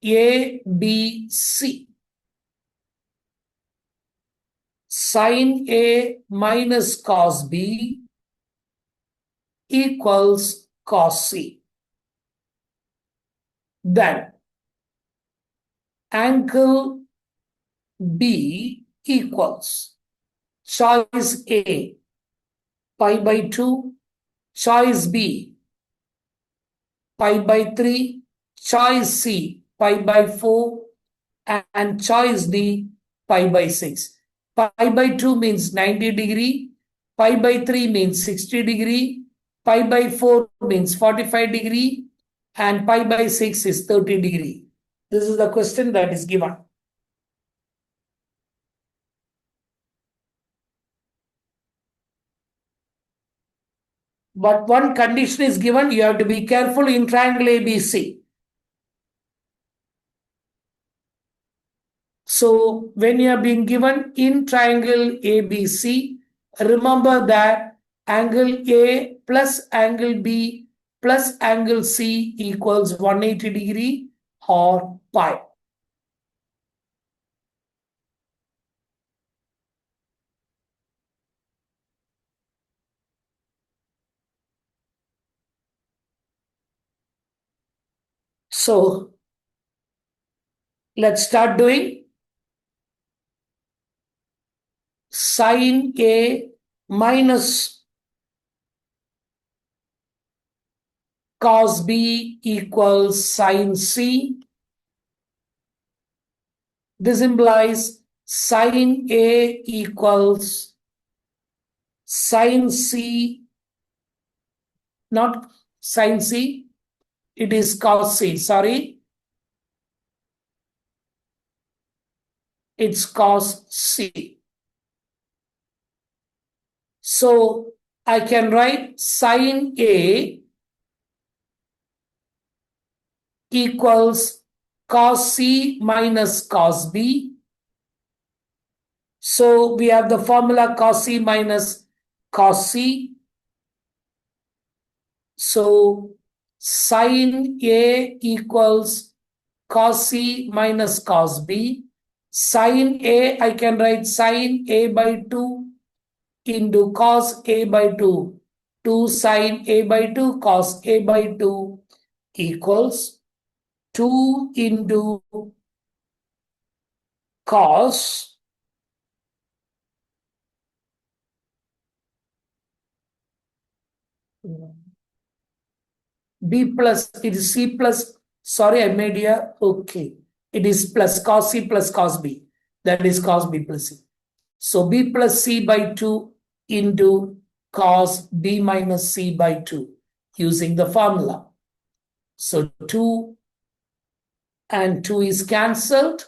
S2: ABC, sin A minus cos B equals cos C. Then angle B equals choice A pi by 2, choice B pi by 3, choice C pi by 4, and choice D pi by 6. Pi by 2 means 90 degree, pi by 3 means 60 degree, pi by 4 means 45 degree, and pi by 6 is 30 degree. This is the question that is given. But one condition is given, you have to be careful in triangle ABC. So when you have been given in triangle ABC, remember that angle A plus angle B plus angle C equals 180 degree or pi. So let's start doing. Sin A minus cos B equals sin C. This implies sin A equals sin C, not sin C, it is cos C, sorry. It's cos C. So I can write sin A equals cos C minus cos B. So we have the formula cos C minus cos C. So sin A equals cos C minus cos B. Sin A, I can write sin A by 2 into cos A by 2. 2 sin A by 2 cos A by 2 equals 2 into cos B plus, it is C plus, sorry, I made here, okay. It is plus cos C plus cos B. That is cos B plus C. So B plus C by 2 into cos B minus C by 2 using the formula. So 2 and 2 is cancelled.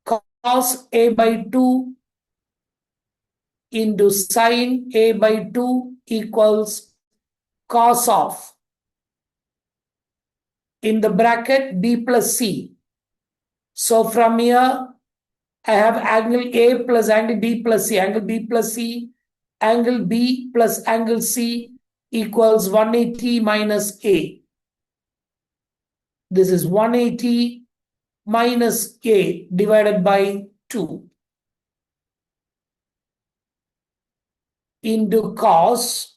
S2: Cos A by 2 into sin A by 2 equals cos of, in the bracket, B plus C. So from here, I have angle A plus angle B plus C. Angle B plus C, angle B plus angle C equals 180 minus A. This is 180 minus A divided by 2 into cos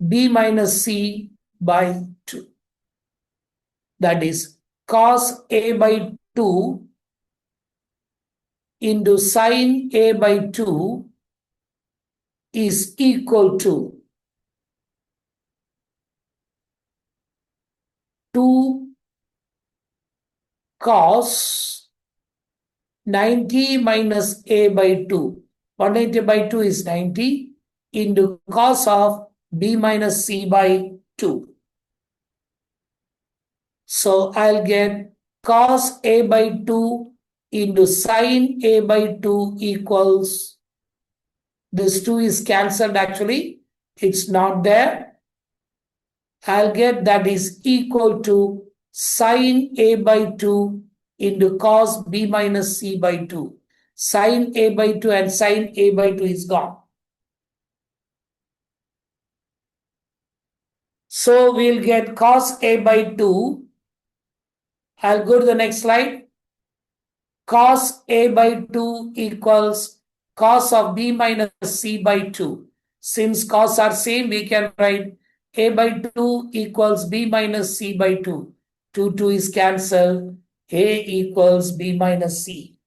S2: b minus c by 2. That is cos a by 2 into sin a by 2 is equal to 2 cos 90 minus a by 2. 180 by 2 is 90 into cos of b minus c by 2. So I'll get cos a by 2 into sin a by 2 equals, this 2 is cancelled actually, it's not there. I'll get that is equal to sin a by 2 into cos b minus c by 2. Sin a by 2 and sin a by 2 is gone. So we'll get cos a by 2. I'll go to the next slide. Cos a by 2 equals cos of b minus c by 2. Since cos are same, we can write a by 2 equals b minus c by 2. 2 is cancelled. A equals b minus c.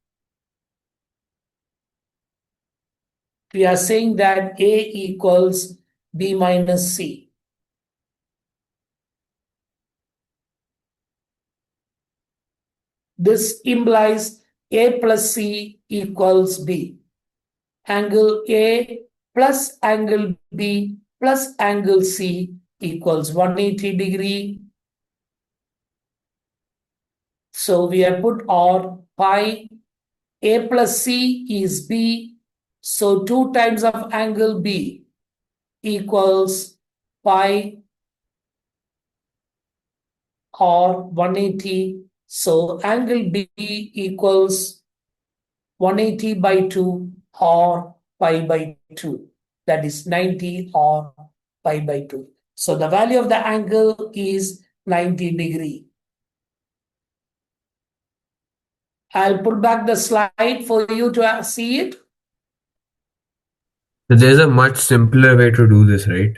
S2: We are saying that a equals b minus c. This implies a plus c equals b. Angle A plus angle B plus angle C equals 180 degree. So we have put or pi. A plus C is B. So 2 times of angle B equals pi or 180. So angle B equals 180 by 2 or pi by 2. That is 90 or pi by 2. So the value of the angle is 90 degree. I'll put back the slide for you to see it.
S6: So there's a much simpler way to do this, right?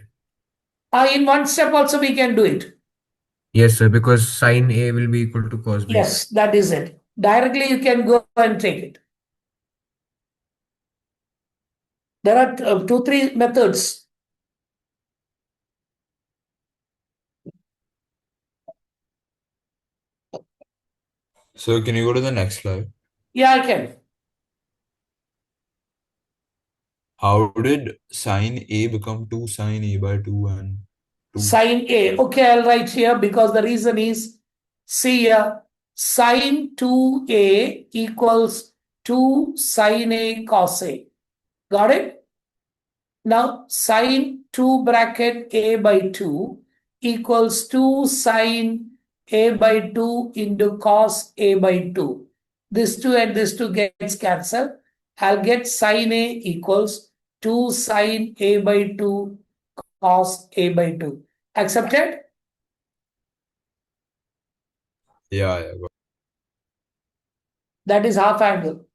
S2: In one step also we can do it.
S6: Yes, sir, because sin A will be equal to cos B.
S2: Yes, that is it. Directly you can go and take it. There are 2-3 methods.
S1: So can you go to the next slide?
S2: Yeah, I can.
S1: How did sine A become 2 sine A by 2 and 2?
S2: Sin A. Okay, I'll write here because the reason is, see here, sin 2A equals 2 sin A cos A. Got it? Now, sin 2 bracket A by 2 equals 2 sin A by 2 into cos A by 2. This 2 and this 2 gets cancelled. I'll get sin A equals 2 sin A by 2 cos A by 2. Accepted?
S1: Yeah.
S2: That is half angle.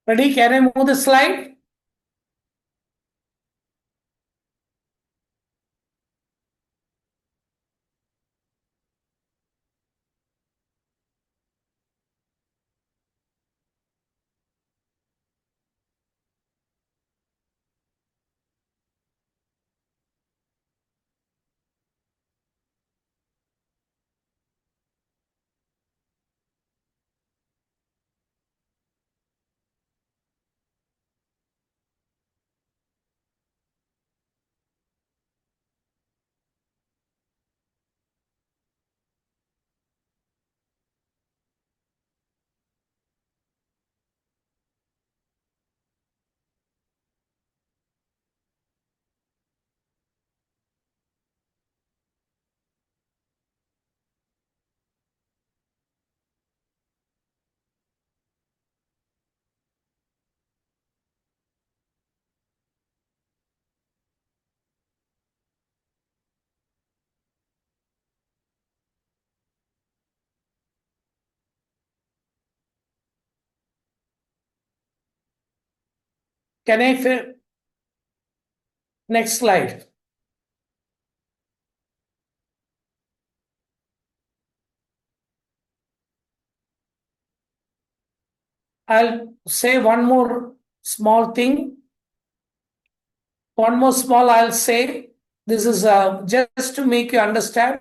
S2: Ready? Can I move the slide? Can I next slide? I'll say one more small thing. One more small I'll say. This is just to make you understand.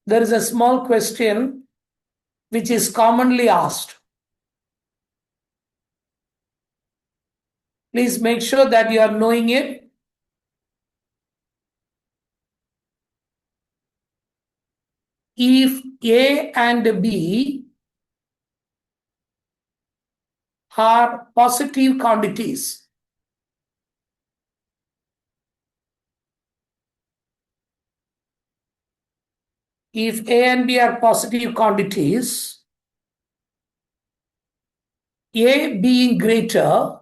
S2: There is a small question which is commonly asked. Please make sure that you are knowing it. If A and B are positive quantities, if A and B are positive quantities, A being greater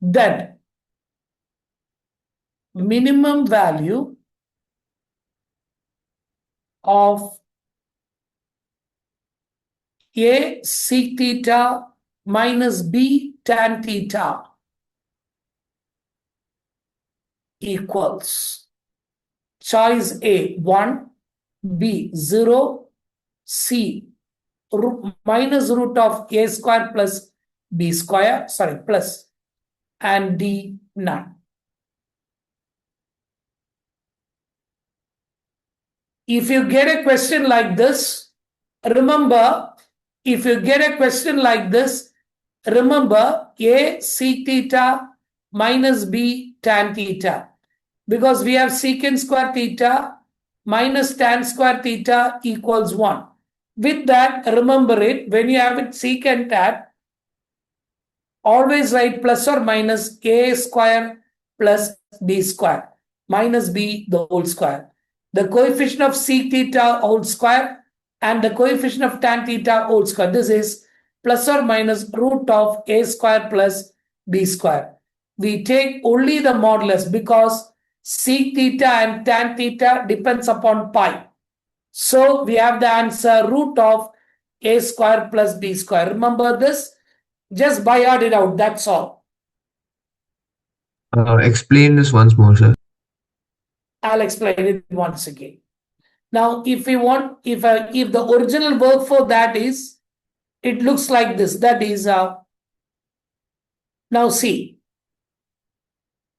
S2: than minimum value of A sec theta minus B tan theta equals choice A 1, B 0, C minus root of A square plus B square, plus, and D none. If you get a question like this, remember, A sec theta minus B tan theta. Because we have secant square theta minus tan square theta equals 1. With that, remember it, when you have it secant tan, always write plus or minus A square plus B square minus B the whole square. The coefficient of sec theta whole square and the coefficient of tan theta whole square. This is plus or minus root of A square plus B square. We take only the modulus because sec theta and tan theta depends upon pi. So we have the answer root of A square plus B square. Remember this? Just by add it out, that's all.
S6: Explain this once more, sir.
S2: I'll explain it once again. Now, if we want, if the original work for that is, it looks like this. That is, now see,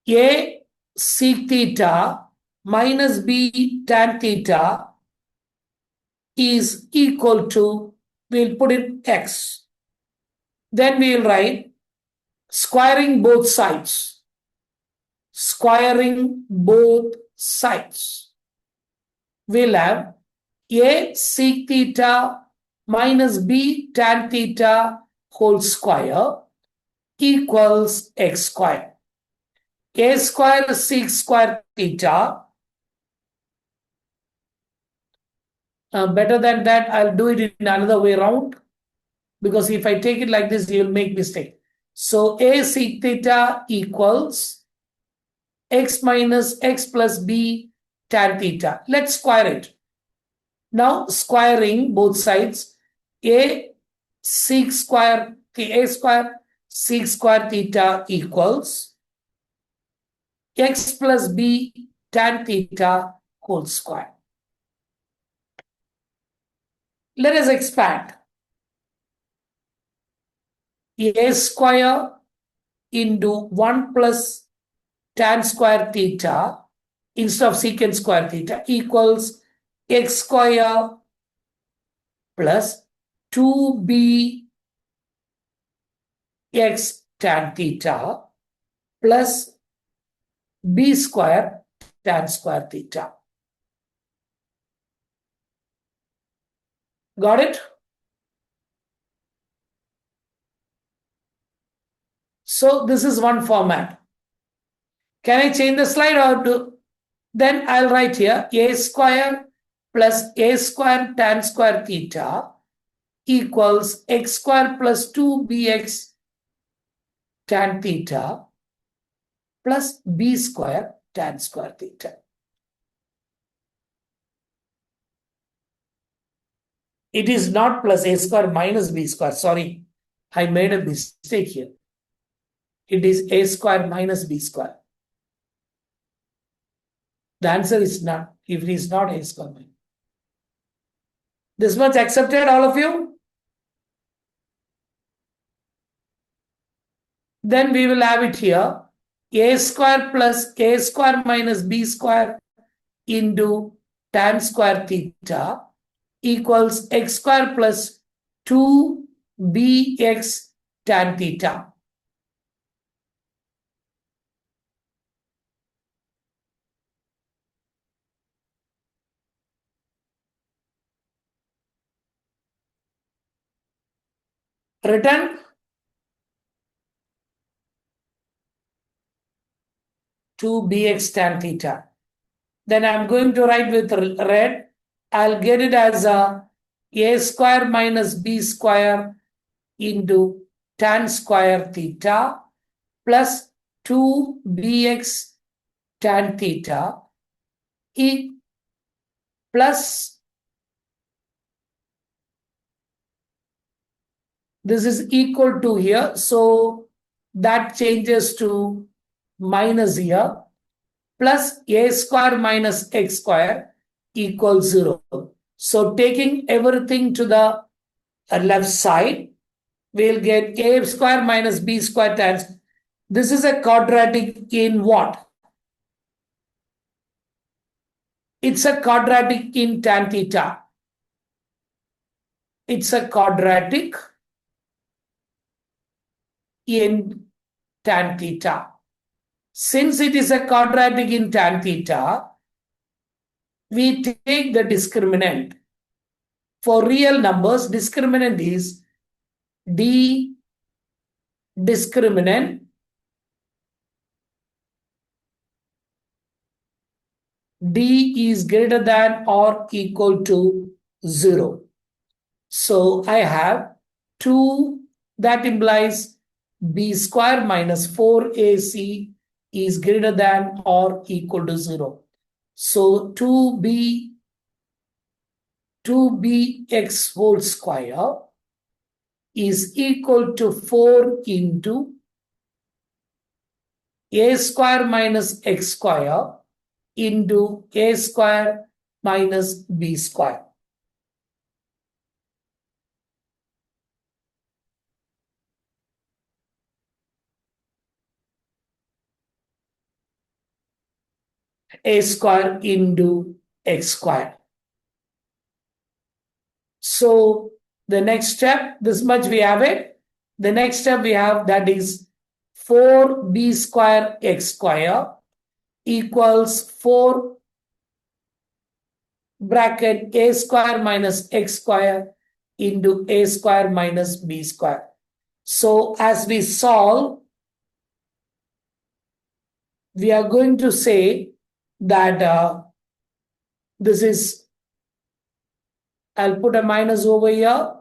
S2: A sec theta minus B tan theta is equal to, we'll put it X. Then we'll write squaring both sides. Squaring both sides. We'll have A sec theta minus B tan theta whole square equals X square. A square is sec square theta. Better than that, I'll do it in another way around. Because if I take it like this, you'll make mistake. So A sec theta equals X minus X plus B tan theta. Let's square it. Now squaring both sides, a sec square theta equals x plus b tan theta whole square. Let us expand. A square into 1 plus tan square theta instead of secant square theta equals x square plus 2b x tan theta plus b square tan square theta. Got it? So this is one format. Can I change the slide or do? Then I'll write here a square plus a square tan square theta equals x square plus 2bx tan theta plus b square tan square theta. It is not plus a square minus b square. Sorry, I made a mistake here. It is a square minus b square. The answer is not, if it is not a square minus. This much accepted, all of you? Then we will have it here. A square plus a square minus b square into tan square theta equals x square plus 2bx tan theta. Written 2bx tan theta. Then I'm going to write with red. I'll get it as a square minus b square into tan square theta plus 2bx tan theta plus this is equal to here. So that changes to minus here plus a square minus x square equals 0. So taking everything to the left side, we'll get a square minus b square times. This is a quadratic in what? It's a quadratic in tan theta. It's a quadratic in tan theta. Since it is a quadratic in tan theta, we take the discriminant. For real numbers, discriminant is d discriminant d is greater than or equal to 0. So I have 2, that implies b square minus 4ac is greater than or equal to 0. So 2bx whole square is equal to 4 into a square minus x square into a square minus b square. A square into x square. So the next step, this much we have it. The next step we have, that is 4b square x square equals 4 bracket a square minus x square into a square minus b square. So as we solve, we are going to say that this is, I'll put a minus over here,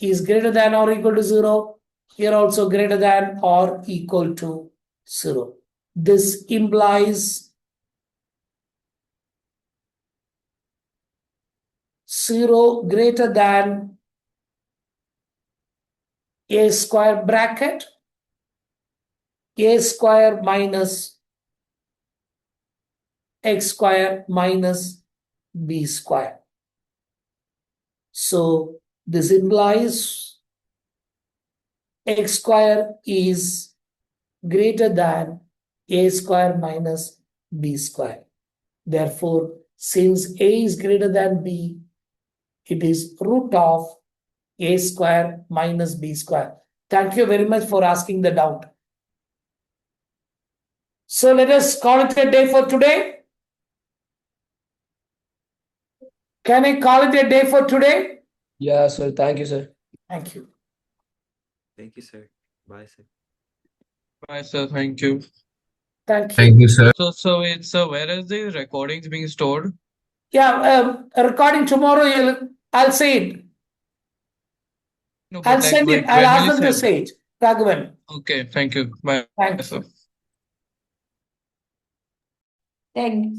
S2: is greater than or equal to 0. Here also greater than or equal to 0. This implies 0 greater than a square bracket, a square minus x square minus b square. So this implies x square is greater than a square minus b square. Therefore, since a is greater than b, it is root of a square minus b square. Thank you very much for asking the doubt. So let us call it a day for today. Can I call it a day for today?
S9: Yeah, sir. Thank you, sir.
S2: Thank you.
S8: Thank you, sir. Bye, sir.
S5: Bye, sir. Thank you.
S2: Thank
S6: Thank
S2: you.
S6: you, sir.
S5: So wait, sir, where is the recordings being stored?
S2: Yeah, recording tomorrow, I'll say it.
S5: No,
S2: I'll
S5: but
S2: send it.
S5: like
S2: I'll
S5: when will
S2: ask
S5: you
S2: them to
S5: send?
S2: say it. Raghavan.
S5: Okay, thank you. Bye,
S2: Thank
S5: sir.
S2: you.
S7: Thanks.